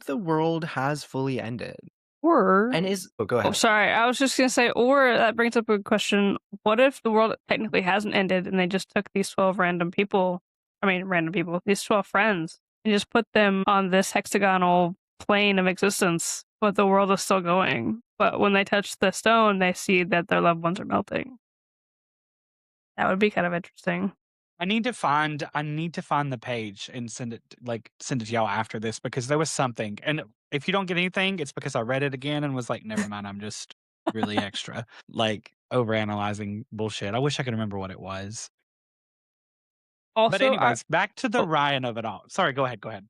the world has fully ended. Or And is Oh, go oh, ahead. sorry. I was just gonna say, or that brings up a question. What if the world technically hasn't ended and they just took these 12 random people, I mean, random people, these 12 friends, and just put them on this hexagonal plane of existence, but the world is still going. But when they touch the stone, they see that their loved ones are melting. That would be kind of interesting. I need to find the page and send it to y'all after this because there was something. And if you don't get anything, it's because I read it again and was like, never mind, I'm just really extra. Like overanalyzing bullshit. I wish I could remember what it was. But Also, anyways, back to the oh, Ryan of it all. Sorry, go ahead, go ahead.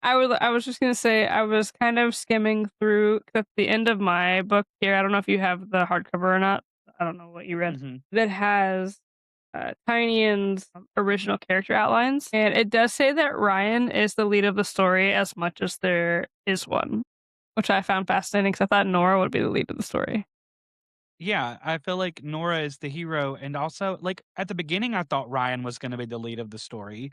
I was just gonna say I was kind of skimming through at the end of my book here. I don't know if you have the hardcover or not. I don't know what you read Mhm. that has Tynion's original character outlines, and it does say that Ryan is the lead of the story as much as there is one, which I found fascinating because I thought Nora would be the lead of the story. Yeah, I feel like Nora is the hero, and also, like, at the beginning, I thought Ryan was gonna be the lead of the story,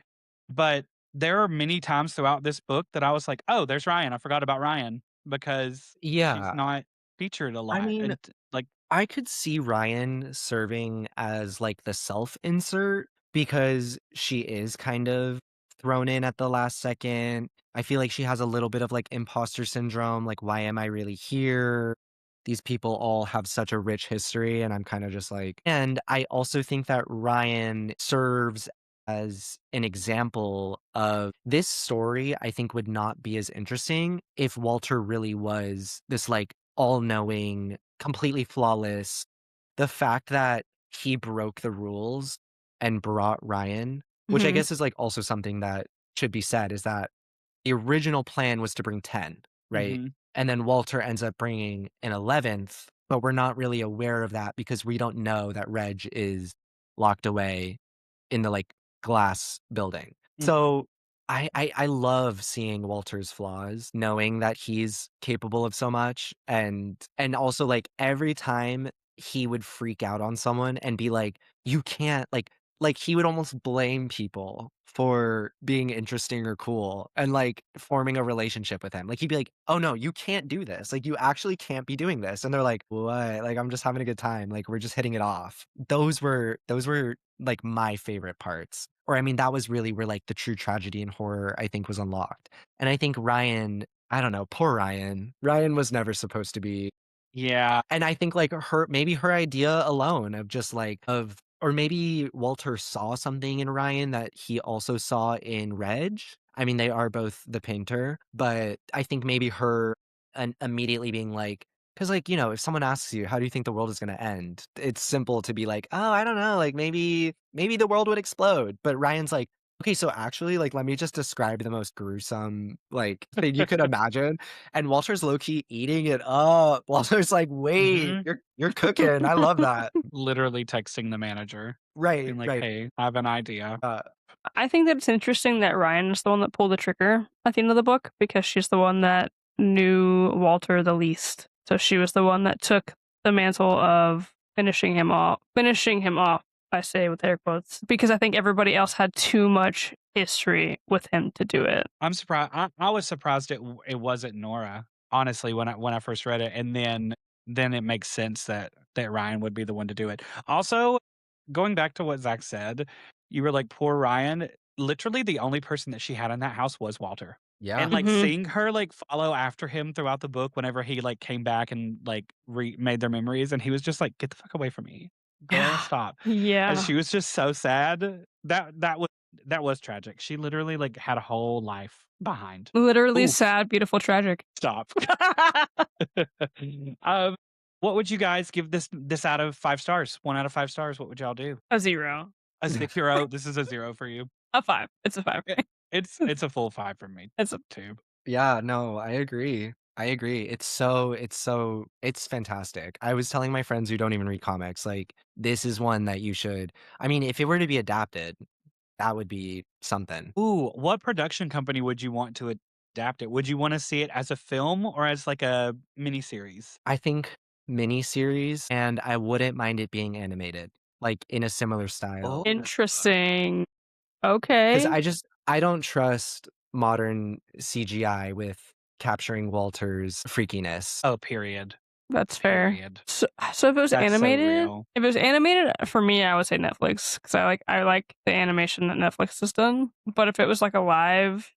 but there are many times throughout this book that I was like, "Oh, there's Ryan, I forgot about Ryan," because she's Yeah. not featured a I lot, mean, and, like I could see Ryan serving as like the self insert because she is kind of thrown in at the last second. I feel like she has a little bit of like imposter syndrome. Like, why am I really here? These people all have such a rich history, and I'm kind of just like, and I also think that Ryan serves as an example of this story. I think would not be as interesting if Walter really was this like all knowing, completely flawless. The fact that he broke the rules and brought Ryan, which I Mhm. guess is like also something that should be said, is that the original plan was to bring 10, right? Mhm, And then Walter ends up bringing an 11th, but we're not really aware of that because we don't know that Reg is locked away in the like glass building. mhm, So I love seeing Walter's flaws, knowing that he's capable of so much, and also like every time he would freak out on someone and be like, "You can't," like he would almost blame people for being interesting or cool and like forming a relationship with him. Like he'd be like, "Oh no, you can't do this. Like you actually can't be doing this." And they're like, "What? Like I'm just having a good time. Like we're just hitting it off." Those were like my favorite parts. Or I mean, that was really where like the true tragedy and horror I think was unlocked. And I think Ryan, I don't know, poor Ryan. Ryan was never supposed to be, yeah, and I think, like, her idea alone of just, like of or maybe Walter saw something in Ryan that he also saw in Reg. I mean, they are both the painter, but I think maybe her immediately being like, because like, if someone asks you, "How do you think the world is gonna end?" It's simple to be like, "Oh, I don't know, like, maybe the world would explode." But Ryan's like, "Okay, so actually, like, let me just describe the most gruesome, like, thing you could imagine." And Walter's low key eating it up. Walter's like, "Wait, mhm. you're cooking." I love that. Literally texting the manager, Right, being like, right. "Hey, I have an idea." Uh, I think that it's interesting that Ryan is the one that pulled the trigger at the end of the book because she's the one that knew Walter the least. So she was the one that took the mantle of finishing him off, I say with air quotes, because I think everybody else had too much history with him to do it. I'm surprised. I was surprised it wasn't Nora, honestly, when I first read it, and then it makes sense that Ryan would be the one to do it. Also, going back to what Zach said, you were like, "Poor Ryan." Literally, the only person that she had in that house was Walter, yeah. and, like, Mhm. seeing her, like, follow after him throughout the book whenever he, like, came back and, like, made their memories, and he was just like, "Get the fuck away from me, girl, stop." And Yeah. she was just so sad. That was tragic. She literally, like, had a whole life behind. Literally Oof, sad, beautiful, tragic. stop. Um, what would you guys give this out of 5 stars? 1 out of 5 stars, what would y'all do? A 0. A 0? This is a 0 for you? A 5. It's a 5. Eh, it's a full 5 for me It's a too. Yeah, no, I agree. I agree. It's fantastic. I was telling my friends who don't even read comics, like, this is one that you should. I mean, if it were to be adapted, that would be something. Ooh, what production company would you want to adapt it? Would you wanna see it as a film or as, like, a miniseries? I think miniseries, and I wouldn't mind it being animated, like, in a similar style. Oh. interesting. 'Cause Okay. I don't trust modern CGI with capturing Walter's freakiness. Oh, period. That's fair. Period. So That's so real. if it was animated, for me, I would say Netflix because I like the animation that Netflix has done. But if it was like a live,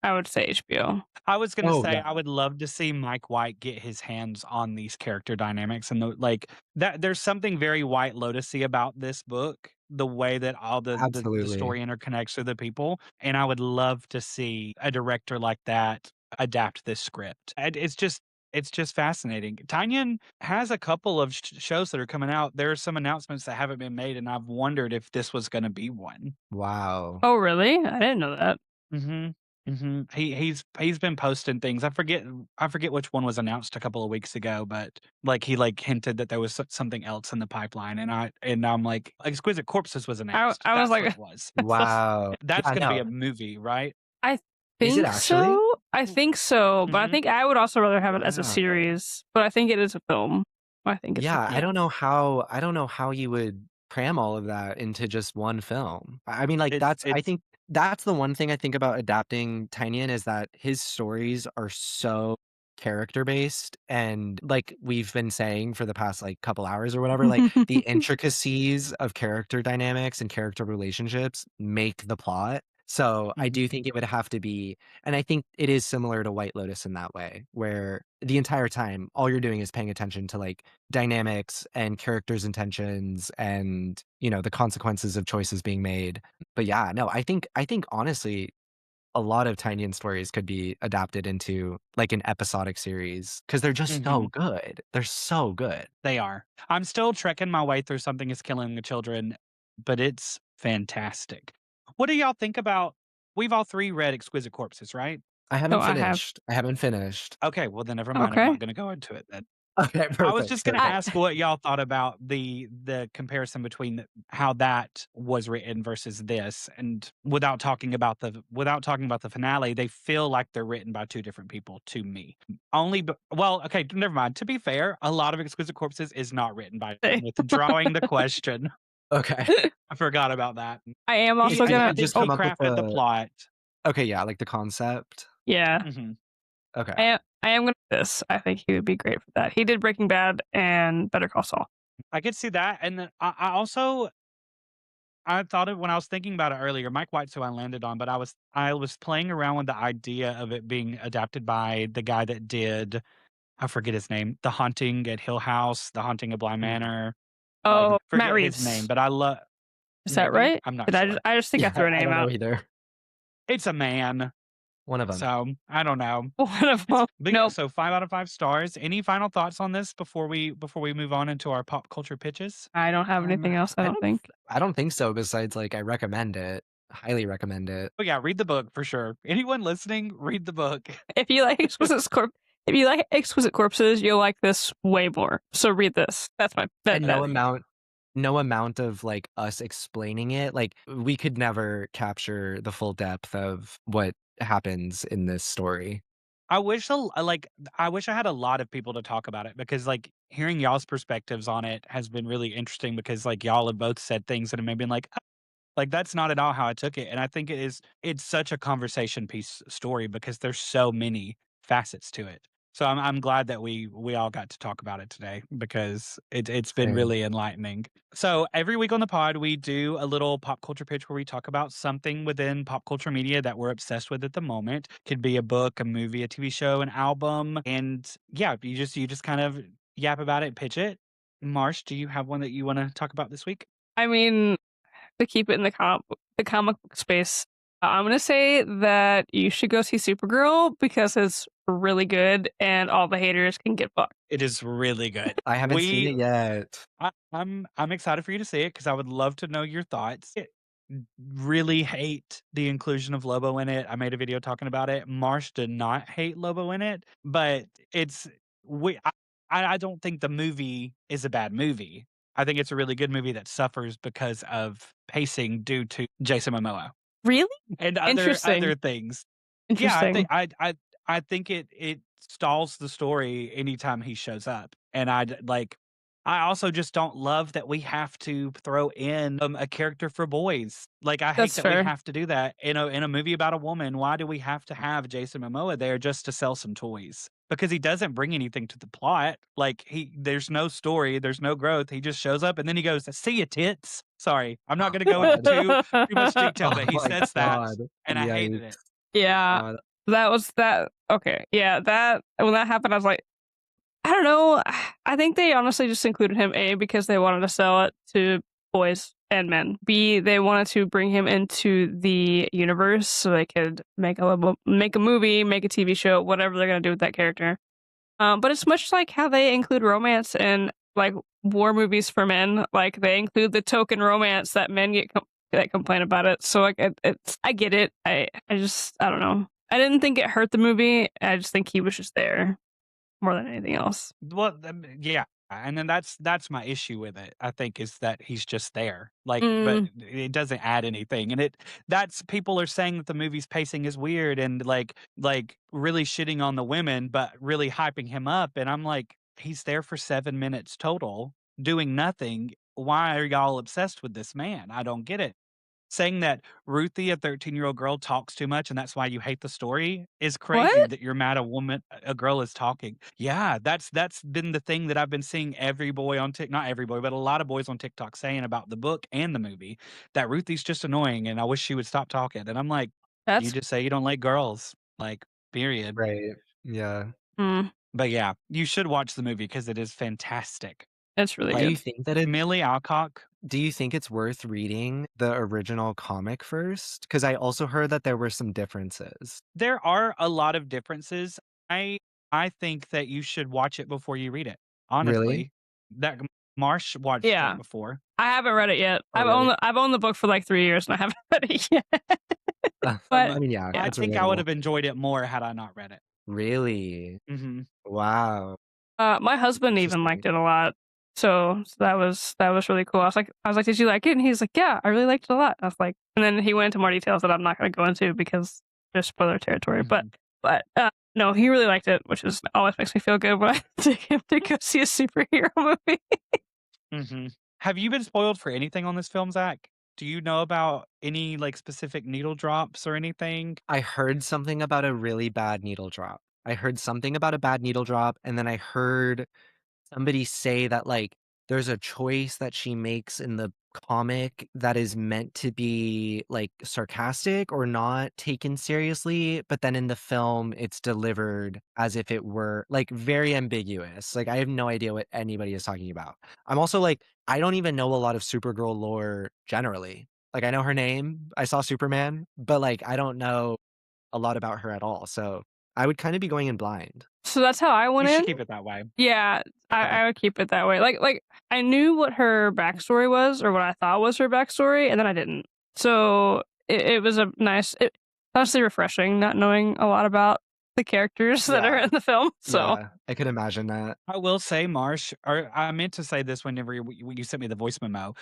I would say HBO. I was gonna Oh, say yeah. I would love to see Mike White get his hands on these character dynamics and like that there's something very White Lotusy about this book the way that all the Absolutely. story interconnects with the people, and I would love to see a director like that adapt this script. And it's just fascinating. Tynion has a couple of shows that are coming out. There are some announcements that haven't been made, and I've wondered if this was going to be one. Wow. Oh, really? I didn't know that. Mhm. Mhm. He's been posting things. I forget which one was announced a couple of weeks ago, but, like, he, like, hinted that there was something else in the pipeline, and I'm like, Exquisite Corpses was announced. I was That's what like, it was. Wow. That's Yeah, gonna be no. a movie, right? I Is it think actually? so. I think so, but I Mhm. think I would also rather have it as a Yeah. series. But I think it is a film. I think it's a Yeah, Yeah. I don't know how you would cram all of that into just one film. I mean, like, I It's think that's the one thing I think about adapting Tynion is that his stories are so character based and like we've been saying for the past like couple hours or whatever, like the intricacies of character dynamics and character relationships make the plot. So I Mhm. do think it would have to be, and I think it is similar to White Lotus in that way, where the entire time all you're doing is paying attention to like dynamics and characters' intentions and, you know, the consequences of choices being made. But yeah, no, I think honestly, a lot of Tinian stories could be adapted into like an episodic series because they're just so Mhm. good. They're so good. They are. I'm still trekking my way through Something Is Killing the Children, but it's fantastic. What do y'all think about we've all 3 read Exquisite Corpses, right? I No, haven't I have. finished. I haven't finished. Okay, well, then never mind, I'm Okay. not gonna go into it then. Okay, I was perfect, just gonna I perfect. ask what y'all thought about the comparison between how that was written versus this, and without talking about the finale, they feel like they're written by 2 different people to me. Only b well, okay, never mind. To be fair, a lot of Exquisite Corpses is not written by say. withdrawing the question. Okay. I forgot about that. I am He also I I gonna. did think just Oh, he come up with crafted the the plot. okay, yeah, like the concept. yeah. Mhm. Okay. I am gonna do this. I think he would be great for that. He did Breaking Bad and Better Call Saul. I could see that, and then I also I thought of when I was thinking about it earlier, Mike White's who I landed on, but I was playing around with the idea of it being adapted by the guy that did I forget his name, The Haunting at Hill House, The Haunting of Bly Mm, Manor, Oh, Matt forget his name, Reeves. but I love Is that maybe? right? I'm not Did sure. I just think I yeah, threw a I name don't know out. either. It's a man, One of them. so I don't know. One of It's them. but yeah, Nope. so 5 out of 5 stars. Any final thoughts on this before we move on into our pop culture pitches? I don't have anything else, I don't think. I don't think so besides like I recommend it. Highly recommend it. Oh yeah, read the book for sure. Anyone listening, read the book. If you like if you like Exquisite Corpses, you'll like this way more. So read this. That's my And that no amount of like us explaining it, like we could never capture the full depth of what happens in this story. I wish I wish I had a lot of people to talk about it because like hearing y'all's perspectives on it has been really interesting because like y'all have both said things that have maybe been like that's not at all how I took it. And I think it's such a conversation piece story because there's so many facets to it. So I'm glad that we all got to talk about it today because it's been Same. really enlightening. So every week on the pod we do a little pop culture pitch where we talk about something within pop culture media that we're obsessed with at the moment. Could be a book, a movie, a TV show, an album, and yeah, you just kind of yap about it, pitch it. Marsh, do you have one that you want to talk about this week? I mean, to keep it in the comic book space, I'm gonna say that you should go see Supergirl because it's really good and all the haters can get fucked. It is really good. I haven't seen We it yet. I'm excited for you to see it because I would love to know your thoughts. Really hate the inclusion of Lobo in it. I made a video talking about it. Marsh did not hate Lobo in it, but it's we I don't think the movie is a bad movie. I think it's a really good movie that suffers because of pacing due to Jason Momoa Really? and Interesting. other things. Yeah, Interesting. I think it stalls the story anytime he shows up, and I also just don't love that we have to throw in, a character for boys. Like, I hate That's that we fair. have to do that in a movie about a woman. Why do we have to have Jason Momoa there just to sell some toys? Because he doesn't bring anything to the plot. Like, there's no story, there's no growth. He just shows up and then he goes, "See ya, tits." Sorry, I'm not gonna go into God. too much detail, Oh but he my says that, god. and I hated it. Yikes. Yeah, Uh, that was that. Okay, yeah, that when that happened, I was like, I don't know. I think they honestly just included him A because they wanted to sell it to boys and men. B, they wanted to bring him into the universe so they could make a movie, make a TV show, whatever they're gonna do with that character. But it's much like how they include romance in like war movies for men. Like they include the token romance that men that complain about it. So like it's I get it. I just I don't know. I didn't think it hurt the movie. I just think he was just there more than anything else. Well, yeah, and then that's my issue with it, I think, is that he's just there, like, but Mm, it doesn't add anything, and that's people are saying that the movie's pacing is weird and, like, really shitting on the women, but really hyping him up, and I'm like, "He's there for 7 minutes total, doing nothing. Why are y'all obsessed with this man? I don't get it." Saying that Ruthie, a 13-year-old girl, talks too much and that's why you hate the story is crazy what? that you're mad a girl is talking. Yeah, that's been the thing that I've been seeing every boy on Tik not every boy, but a lot of boys on TikTok saying about the book and the movie, that Ruthie's just annoying and I wish she would stop talking, and I'm like, "You That's just say you don't like girls, like, period." Right. Yeah. mm, But yeah, you should watch the movie because it is fantastic. that's really Do Like, you good. think that it Millie Alcock. do you think it's worth reading the original comic first? Because I also heard that there were some differences. There are a lot of differences. I I think that you should watch it before you read it, Really? honestly. That Marsh watched it Yeah, before. I haven't read it yet. Oh, really? I've owned the book for like 3 years and I haven't read it yet. I But mean, yeah, I yeah, it's think I would relatable. have enjoyed it more had I not read it. Really? Mhm. Wow. my husband even Interesting. liked it a lot. So that was really cool. I was like, "Did you like it?" And he's like, "Yeah, I really liked it a lot." I was like, and then he went into more details that I'm not going to go into because there's spoiler territory. Mhm. But no, he really liked it, which is always makes me feel good when I take him to go see a superhero movie. Mhm. Have you been spoiled for anything on this film, Zach? Do you know about any, like, specific needle drops or anything? I heard something about a really bad needle drop. I heard something about a bad needle drop, and then I heard somebody say that, like, there's a choice that she makes in the comic that is meant to be, like, sarcastic or not taken seriously, but then in the film, it's delivered as if it were, like, very ambiguous. Like, I have no idea what anybody is talking about. I'm also like, I don't even know a lot of Supergirl lore generally. Like, I know her name, I saw Superman, but, like, I don't know a lot about her at all, so I would kinda be going in blind. So that's how I You went should in. keep it that way. Yeah, Okay. I would keep it that way. Like I knew what her backstory was or what I thought was her backstory, and then I didn't. So it was a nice, honestly refreshing not knowing a lot about the characters that are Yeah, in the film. So yeah, I could imagine that. I will say, Marsh, or I meant to say this whenever you sent me the voice memo.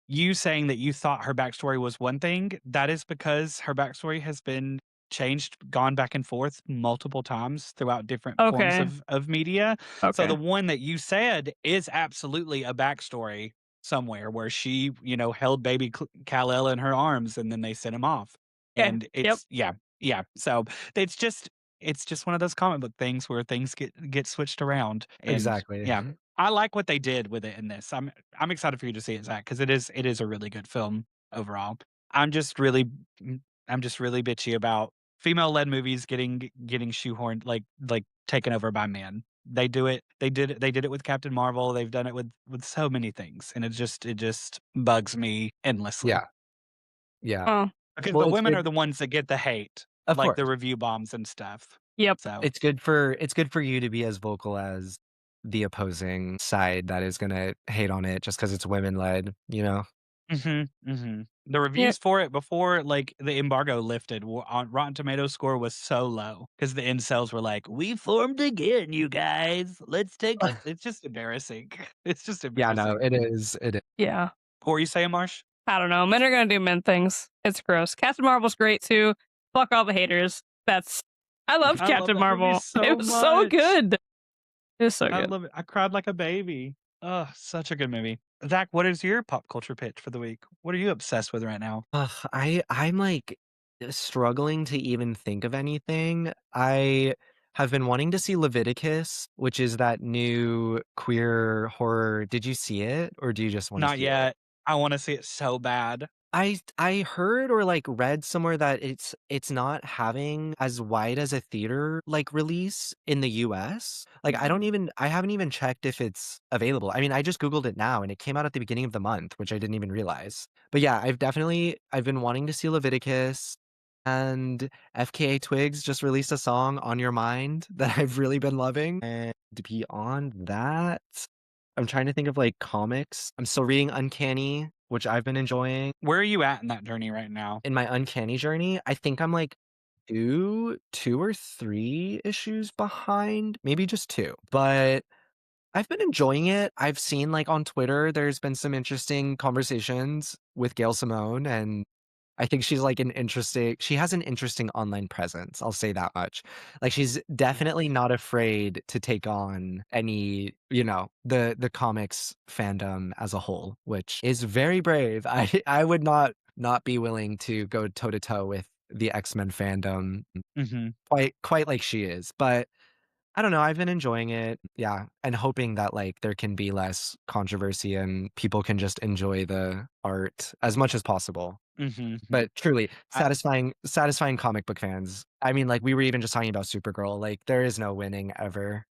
You saying that you thought her backstory was one thing, that is because her backstory has been changed, gone back and forth multiple times throughout different forms okay, of media. So the okay, one that you said is absolutely a backstory somewhere where she, held baby Kal-El in her arms and then they sent him off. okay, And yep. it's yeah, yeah. So it's just it's just one of those comic book things where things get switched around. And Exactly. yeah, I like what they did with it in this. I'm excited for you to see it, Zach, because it is a really good film overall. I'm just really mm, I'm just really bitchy about female-led movies getting shoehorned, like taken over by men. They did it with Captain Marvel. They've done it with so many things, and it just bugs me endlessly Yeah, yeah. Oh, because Well, the it's women are good the ones that get the hate, of like the course. review bombs and stuff. yep. So It's good for you to be as vocal as the opposing side that is gonna hate on it just because it's women-led, you know? mhm, mhm. The Yeah. reviews for it before, like, the embargo lifted on Rotten Tomatoes score was so low because the incels were like, "We formed again, you guys. Let's take a" it's just embarrassing. It's just Yeah, no, embarrassing. it is. Yeah. What were you saying, Marsh? I don't know. Men are gonna do men things. It's gross. Captain Marvel's great too. Fuck all the haters. That's I loved I love Captain that movie Marvel. so It was so much. good. It was so I good. love it. I cried like a baby. Oh, such a good movie. Zach, what is your pop culture pitch for the week? What are you obsessed with right now? Ugh, I'm, like, struggling to even think of anything. I have been wanting to see Leviticus, which is that new queer horror. Did you see it, or do you just wanna Not see it? yet. I wanna see it so bad. I heard or, like, read somewhere that it's not having as wide as a theater, like, release in the US. Like, I haven't even checked if it's available. I mean, I just Googled it now, and it came out at the beginning of the month, which I didn't even realize. But, yeah, I've been wanting to see Leviticus, and FKA Twigs just released a song, "On Your Mind," that I've really been loving, and beyond that, I'm trying to think of, like, comics. I'm still reading Uncanny, which I've been enjoying. Where are you at in that journey right now? In my Uncanny journey, I think I'm, like, 2 or 3 issues behind, maybe just 2, but I've been enjoying it. I've seen, like, on Twitter, there's been some interesting conversations with Gail Simone, and I think she has an interesting online presence, I'll say that much. Like, she's definitely not afraid to take on any, the comics fandom as a whole, which is very brave. I would not be willing to go toe to toe with the X-Men fandom Mhm. quite like she is, but I don't know, I've been enjoying it, yeah, and hoping that, like, there can be less controversy and people can just enjoy the art as much as possible. Mhm, mhm. But truly, I satisfying comic book fans. I mean, like, we were even just talking about Supergirl, like, there is no winning ever.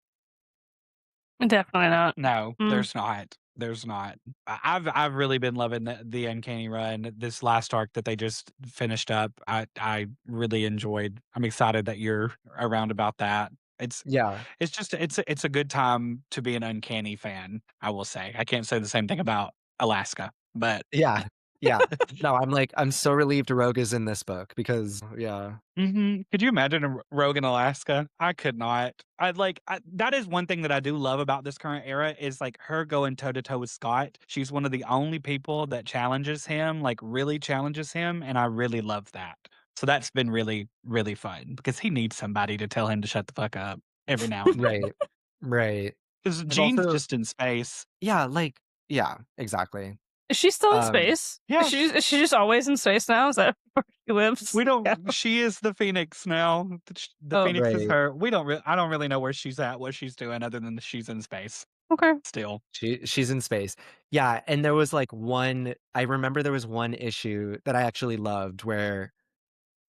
Definitely not. No, Mm. there's not. There's not. I've really been loving the Uncanny Run. This last arc that they just finished up, I really enjoyed. I'm excited that you're around about that. It's Yeah, it's just it's a good time to be an Uncanny fan, I will say. I can't say the same thing about Alaska, but yeah, yeah. No, I'm so relieved Rogue is in this book because yeah. Mhm. Could you imagine a rogue in Alaska? I could not. That is one thing that I do love about this current era is, like, her going toe to toe with Scott. She's one of the only people that challenges him, like, really challenges him, and I really love that. So that's been really, really fun because he needs somebody to tell him to shut the fuck up every now and then. Right, right. Because I've Jean's also just in space. yeah, like yeah, exactly. Is she still in Um, space? Yeah. Is she just always in space now? Is that where she lives? We Yeah. don't she is the Phoenix now. The Oh, Phoenix is right. her. We don't I don't really know where she's at, what she's doing other than she's in space okay. still. She's in space. Yeah, and there was, like, one I remember there was one issue that I actually loved where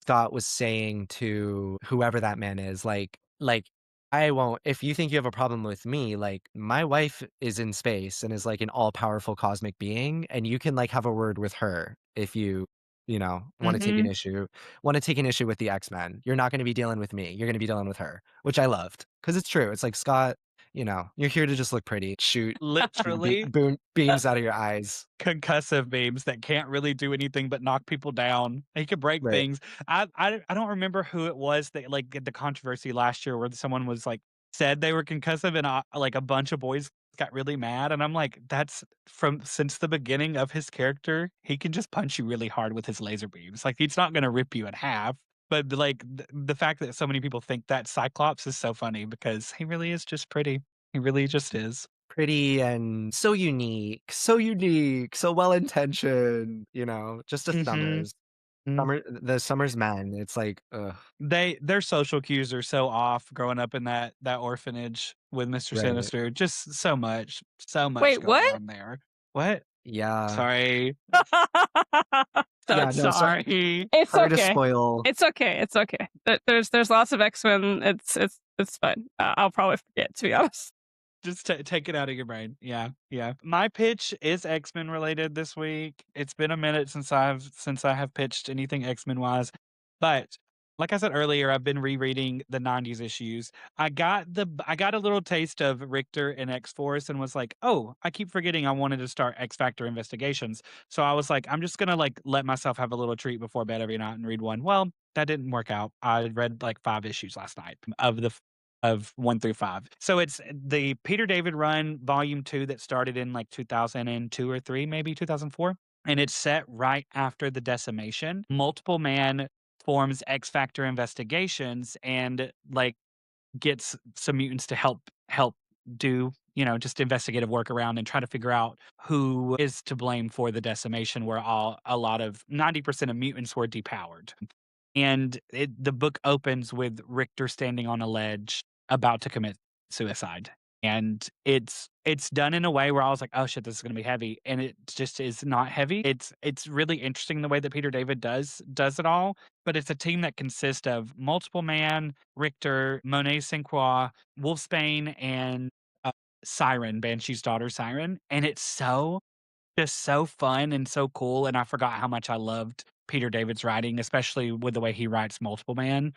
Scott was saying to whoever that man is, like, "I won't if you think you have a problem with me, like, my wife is in space and is, like, an all-powerful cosmic being, and you can, like, have a word with her if you Mhm. wanna take an issue with the X-Men. You're not gonna be dealing with me, you're gonna be dealing with her," which I loved because it's true. It's like, "Scott, you're here to just look pretty, shoot Literally beams out of your eyes." concussive beams that can't really do anything but knock people down. He could break Right. things. I don't remember who it was that, like, the controversy last year where someone was, like, said they were concussive and, like, a bunch of boys got really mad, and I'm like, "That's from since the beginning of his character, he can just punch you really hard with his laser beams. Like, he's not gonna rip you in half." But, like, the fact that so many people think that Cyclops is so funny because he really is just pretty. He really just is. Pretty and so unique, so well-intentioned, just a Mhm. Summers. The Summers men, it's like, ugh, Their social cues are so off growing up in that orphanage with Mr. right. Sinister, just so much Wait, going what? on there. What? Yeah. Sorry. So Yeah, no, sorry. It's sorry to okay. spoil. It's okay. It's okay. There's lots of X-Men. It's fine. I'll probably forget, to be honest. Just take it out of your brain. Yeah, yeah. My pitch is X-Men related this week. It's been a minute since I have pitched anything X-Men wise, but like I said earlier, I've been rereading the '90s issues. I got a little taste of Richter and X-Force and was like, "Oh, I keep forgetting I wanted to start X Factor Investigations." So I was like, "I'm just gonna, like, let myself have a little treat before bed every night and read one." Well, that didn't work out. I read, like, 5 issues last night of 1 through 5. So it's the Peter David run volume 2 that started in, like, 2002 or 3, maybe 2004, and it's set right after the decimation. Multiple Man forms X Factor Investigations and, like, gets some mutants to help do, just investigative work around and try to figure out who is to blame for the decimation where a lot of 90% of mutants were depowered. And the book opens with Richter standing on a ledge about to commit suicide. and it's done in a way where I was like, "Oh shit, this is gonna be heavy," and it just is not heavy. It's really interesting the way that Peter David does it all, but it's a team that consists of Multiple Man, Richter, Monet St. Croix, Wolfsbane, and uh, Siren, Banshee's daughter, Siren, and it's just so fun and so cool. And I forgot how much I loved Peter David's writing, especially with the way he writes Multiple Man.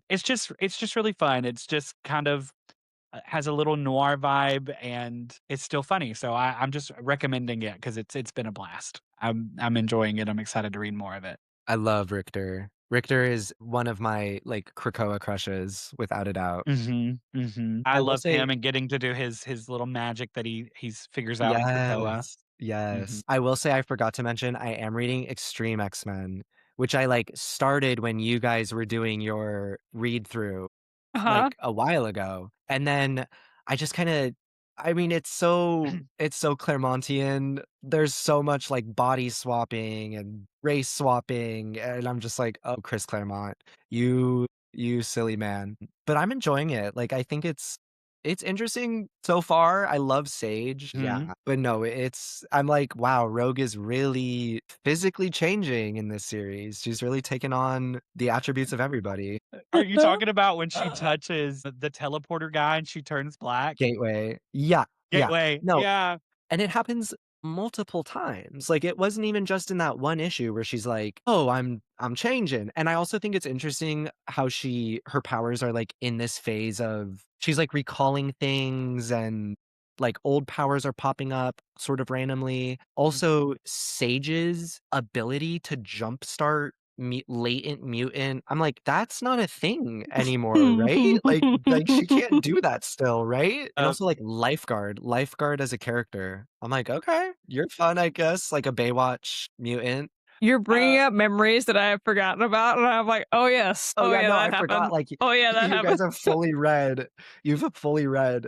It's just really fun. It's just kind of has a little noir vibe and it's still funny. So I'm just recommending it because it's been a blast. I'm enjoying it. I'm excited to read more of it. I love Richter. Richter is one of my, like, Krakoa crushes without a doubt. I I will love say him and getting to do his little magic that he's figures out in Krakoa. yes, Mhm. yes. I will say I forgot to mention I am reading Extreme X-Men, which I, like, started when you guys were doing your read through, Uh-huh. like, a while ago, and then I just kinda I mean, it's so Claremontian. There's so much, like, body swapping and race swapping, and I'm just like, "Oh, Chris Claremont, you silly man." But I'm enjoying it, like, I think it's interesting so far. I love Sage, Mhm. yeah, but no, I'm like, "Wow, Rogue is really physically changing in this series. She's really taken on the attributes of everybody." Are you talking about when she touches the teleporter guy and she turns black? Gateway. Yeah, yeah. Gateway, No, yeah. and it happens multiple times. Like, it wasn't even just in that one issue where she's like, "Oh, I'm changing." And I also think it's interesting how her powers are, like, in this phase of she's, like, recalling things and, like, old powers are popping up sort of randomly. Also, Sage's ability to jumpstart latent mutant, I'm like, "That's not a thing anymore, right?" Like, she can't do that still, right? And Uh, also, like, Lifeguard as a character. I'm like, "Okay, you're fun, I guess," like a Baywatch mutant. You're bringing uh, up memories that I have forgotten about, and I'm like, "Oh, yes. Oh, Oh, yeah, yeah, no, that I happened. forgot, like, Oh, yeah, that you guys happened." have fully read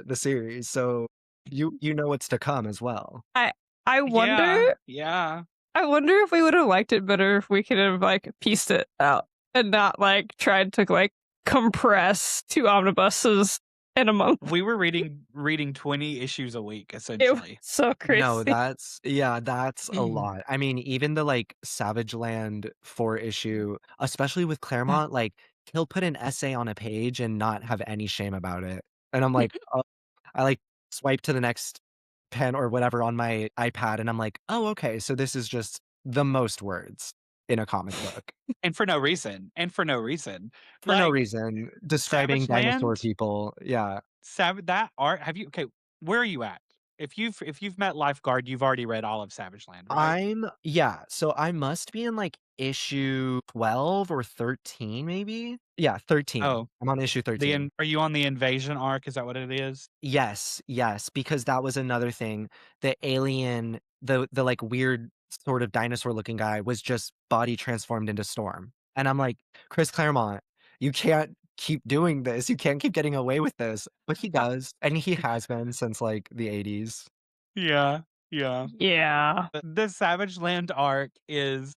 the series, so you know what's to come as well. I I yeah, wonder yeah. I wonder if we would've liked it better if we could have, like, pieced it out and not, like, tried to, like, compress 2 omnibuses in a month. We were reading 20 issues a week, It was essentially. so No, crazy. that's a lot. I mean, even the, like, Savage Land 4 issue, especially with Claremont, like, he'll put an essay on a page and not have any shame about it, and I'm like, "Oh," I, like, swipe to the next pen or whatever on my iPad, and I'm like, "Oh, okay, so this is just the most words in a comic book." And for no reason, and for no reason. For no Like, reason, describing Savage dinosaur Land, people, yeah. That art have you okay, where are you at? If you've met Lifeguard, you've already read all of Savage Land, right? Yeah, so I must be in, like, issue 12 or 13 maybe? Yeah, 13. Oh, I'm on issue 13. are you on the invasion arc? Is that what it is? Yes, yes, because that was another thing. The alien, the, like, weird sort of dinosaur-looking guy was just body transformed into Storm, and I'm like, "Chris Claremont, you can't keep doing this, you can't keep getting away with this," but he does, and he has been since, like, the '80s. Yeah, yeah. Yeah. The Savage Land arc is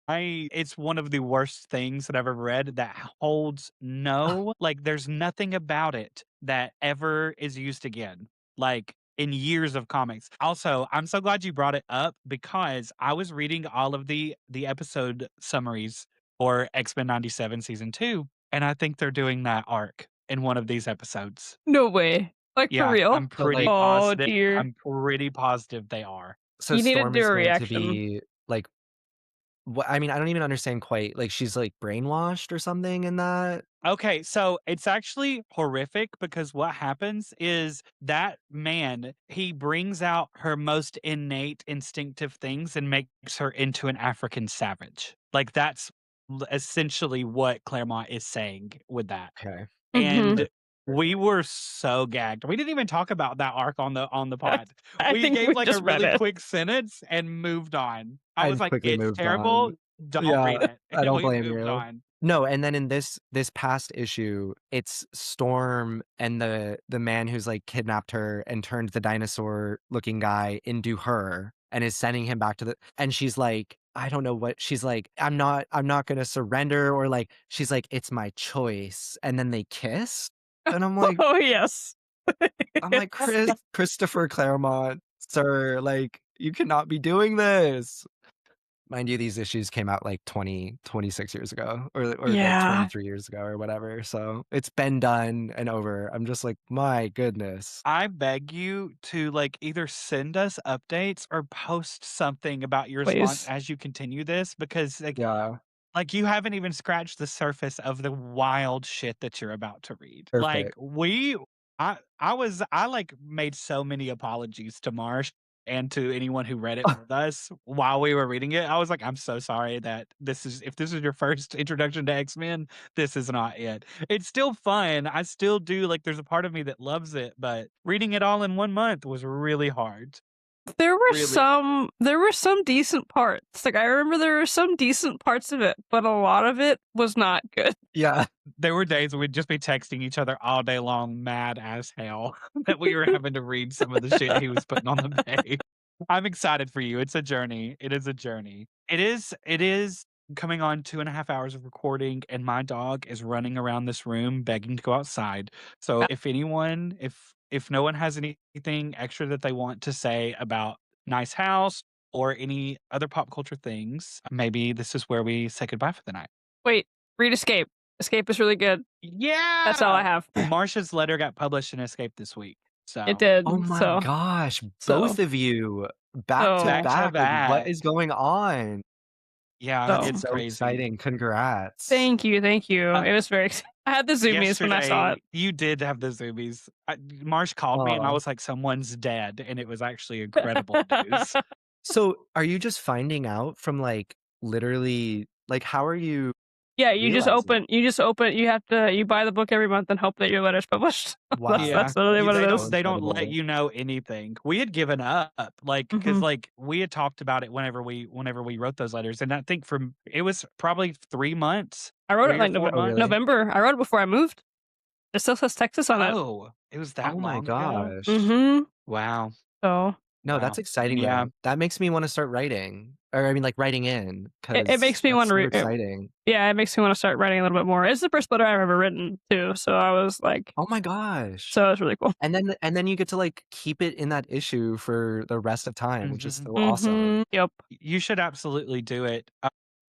I it's one of the worst things that I've ever read that holds no like, there's nothing about it that ever is used again, like, in years of comics. Also, I'm so glad you brought it up because I was reading all of the episode summaries for X-Men '97 season 2, and I think they're doing that arc in one of these episodes. No way. Like, for Yeah, real? So, like Oh, dear. I'm pretty positive they are. so You need to Storm do is a going to reaction. be, like I mean, I don't even understand quite, like, she's, like, brainwashed or something in that? Okay, so it's actually horrific because what happens is that man, he brings out her most innate instinctive things and makes her into an African savage. Like that's essentially what Claremont is saying with that. Okay. Mhm. And we were so gagged. We didn't even talk about that arc on the pod. I We think gave we like a just read really it. quick sentence and moved on. I was And like, quickly "It's moved terrible. on. Don't Yeah, read it." I And don't we blame moved you. on. No, and then in this past issue, it's Storm and the man who's, like, kidnapped her and turned the dinosaur-looking guy into her and is sending him back to the and she's like, I don't know what she's like, I'm not gonna surrender," or, like, she's like, "It's my choice," and then they kiss, and I'm like Oh, yes. I'm like, Christopher Claremont, sir, like, you cannot be doing this. Mind you, these issues came out like 26 years ago or like Yeah. 23 years ago or whatever. So it's been done and over. I'm just like, my goodness. I beg you to, like, either send us updates or post something about your response Please. as you continue this because, Yeah, you haven't even scratched the surface of the wild shit that you're about to read. Like, perfect. I made so many apologies to Marsh and to anyone who read it with us while we were reading it. I was like, "I'm so sorry that if this is your first introduction to X-Men, this is not it." It's still fun. I still do there's a part of me that loves it, but reading it all in 1 month was really hard. Really hard. There were some decent parts. Like, I remember there were some decent parts of it, but a lot of it was not good. Yeah. There were days we'd just be texting each other all day long, mad as hell, that we were having to read some of the shit he was putting on the page. I'm excited for you. It's a journey. It is a journey. It is coming on 2.5 hours of recording, and my dog is running around this room begging to go outside. So if no one has anything extra that they want to say about Nice House or any other pop culture things, maybe this is where we say goodbye for the night. Wait, read Escape. Escape is really good. That's all I Yeah! have. Marsha's letter got published in Escape this week. It So Oh did. my gosh, So both of you back to so back to back. Like, what back. is going on? Yeah, That's so it's so crazy. exciting. Congrats. thank you, thank you. Uh, It was very I had the zoomies when I saw Yesterday, it. you did have the zoomies. Marsh called me and I Oh. was like, "Someone's dead," and it was actually incredible news. So, are you just finding out from, like, literally like, how are you Yeah, realizing it? you buy the book every month and hope that your letter's published. Wow. Yeah. That's literally what That's it so is. They don't let incredible. you know anything. We had given up, because Mhm. we had talked about it whenever we wrote those letters, and I think it was probably 3 months, I wrote it 3 or like 4 Oh, months. really? November. I wrote it before I moved. It still says Texas on it. Oh, it was that Oh my long ago? gosh. Mhm. Wow, So No, that's wow. exciting, Yeah. though. That makes me wanna start writing, or I mean, like, writing in, it 'cause makes me that's want to so read it. exciting. Yeah, it makes me want to start writing a little bit more. It's the first letter I've ever written too, so I was like, Oh my gosh. so it's really cool. And then you get to, like, keep it in that issue for the rest of time, which is Mhm. so awesome. Mhm. Yep. You should absolutely do it.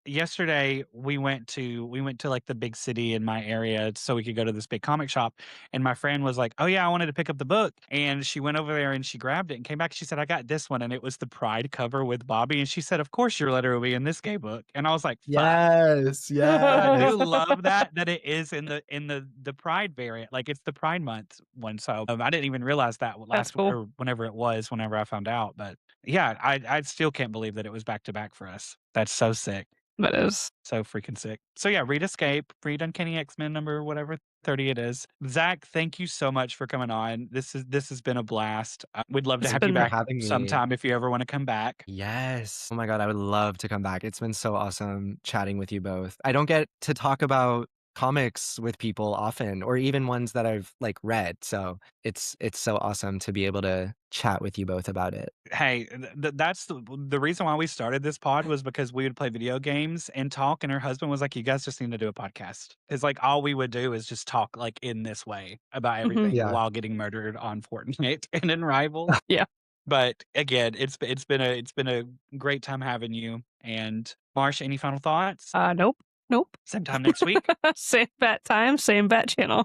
Yesterday we went to like the big city in my area so we could go to this big comic shop, and my friend was like, "Oh yeah, I wanted to pick up the book." And she went over there and she grabbed it and came back. She said, "I got this one." And it was the Pride cover with Bobby. And she said, "Of course your letter will be in this gay book." And I was like, "Fuck." Yes, But I yes. do love that it is in the Pride variant. Like it's the Pride month one. So I didn't even realize that That's last cool. or whenever I found out. But yeah, I still can't believe that it was back to back for us. That's so sick. That is. So freaking sick. So yeah, read Escape, read Uncanny X-Men number whatever 30 it is. Zach, thank you so much for coming on. This has been a blast. We'd love to It's have you For been back having me. sometime if you ever want to come back. Yes. Oh my god, I would love to come back. It's been so awesome chatting with you both. I don't get to talk about comics with people often, or even ones that I've, like, read, so it's so awesome to be able to chat with you both about it. Hey, that's the reason why we started this pod was because we would play video games and talk, and her husband was like, "You guys just need to do a podcast." It's like all we would do is just talk like in this way about Mhm. everything Yeah. while getting murdered on Fortnite and in Rivals. Yeah. But again, it's been a great time having you. And Marsh, any final thoughts? Nope. Nope. Same time next week. Same bat time, same bat channel.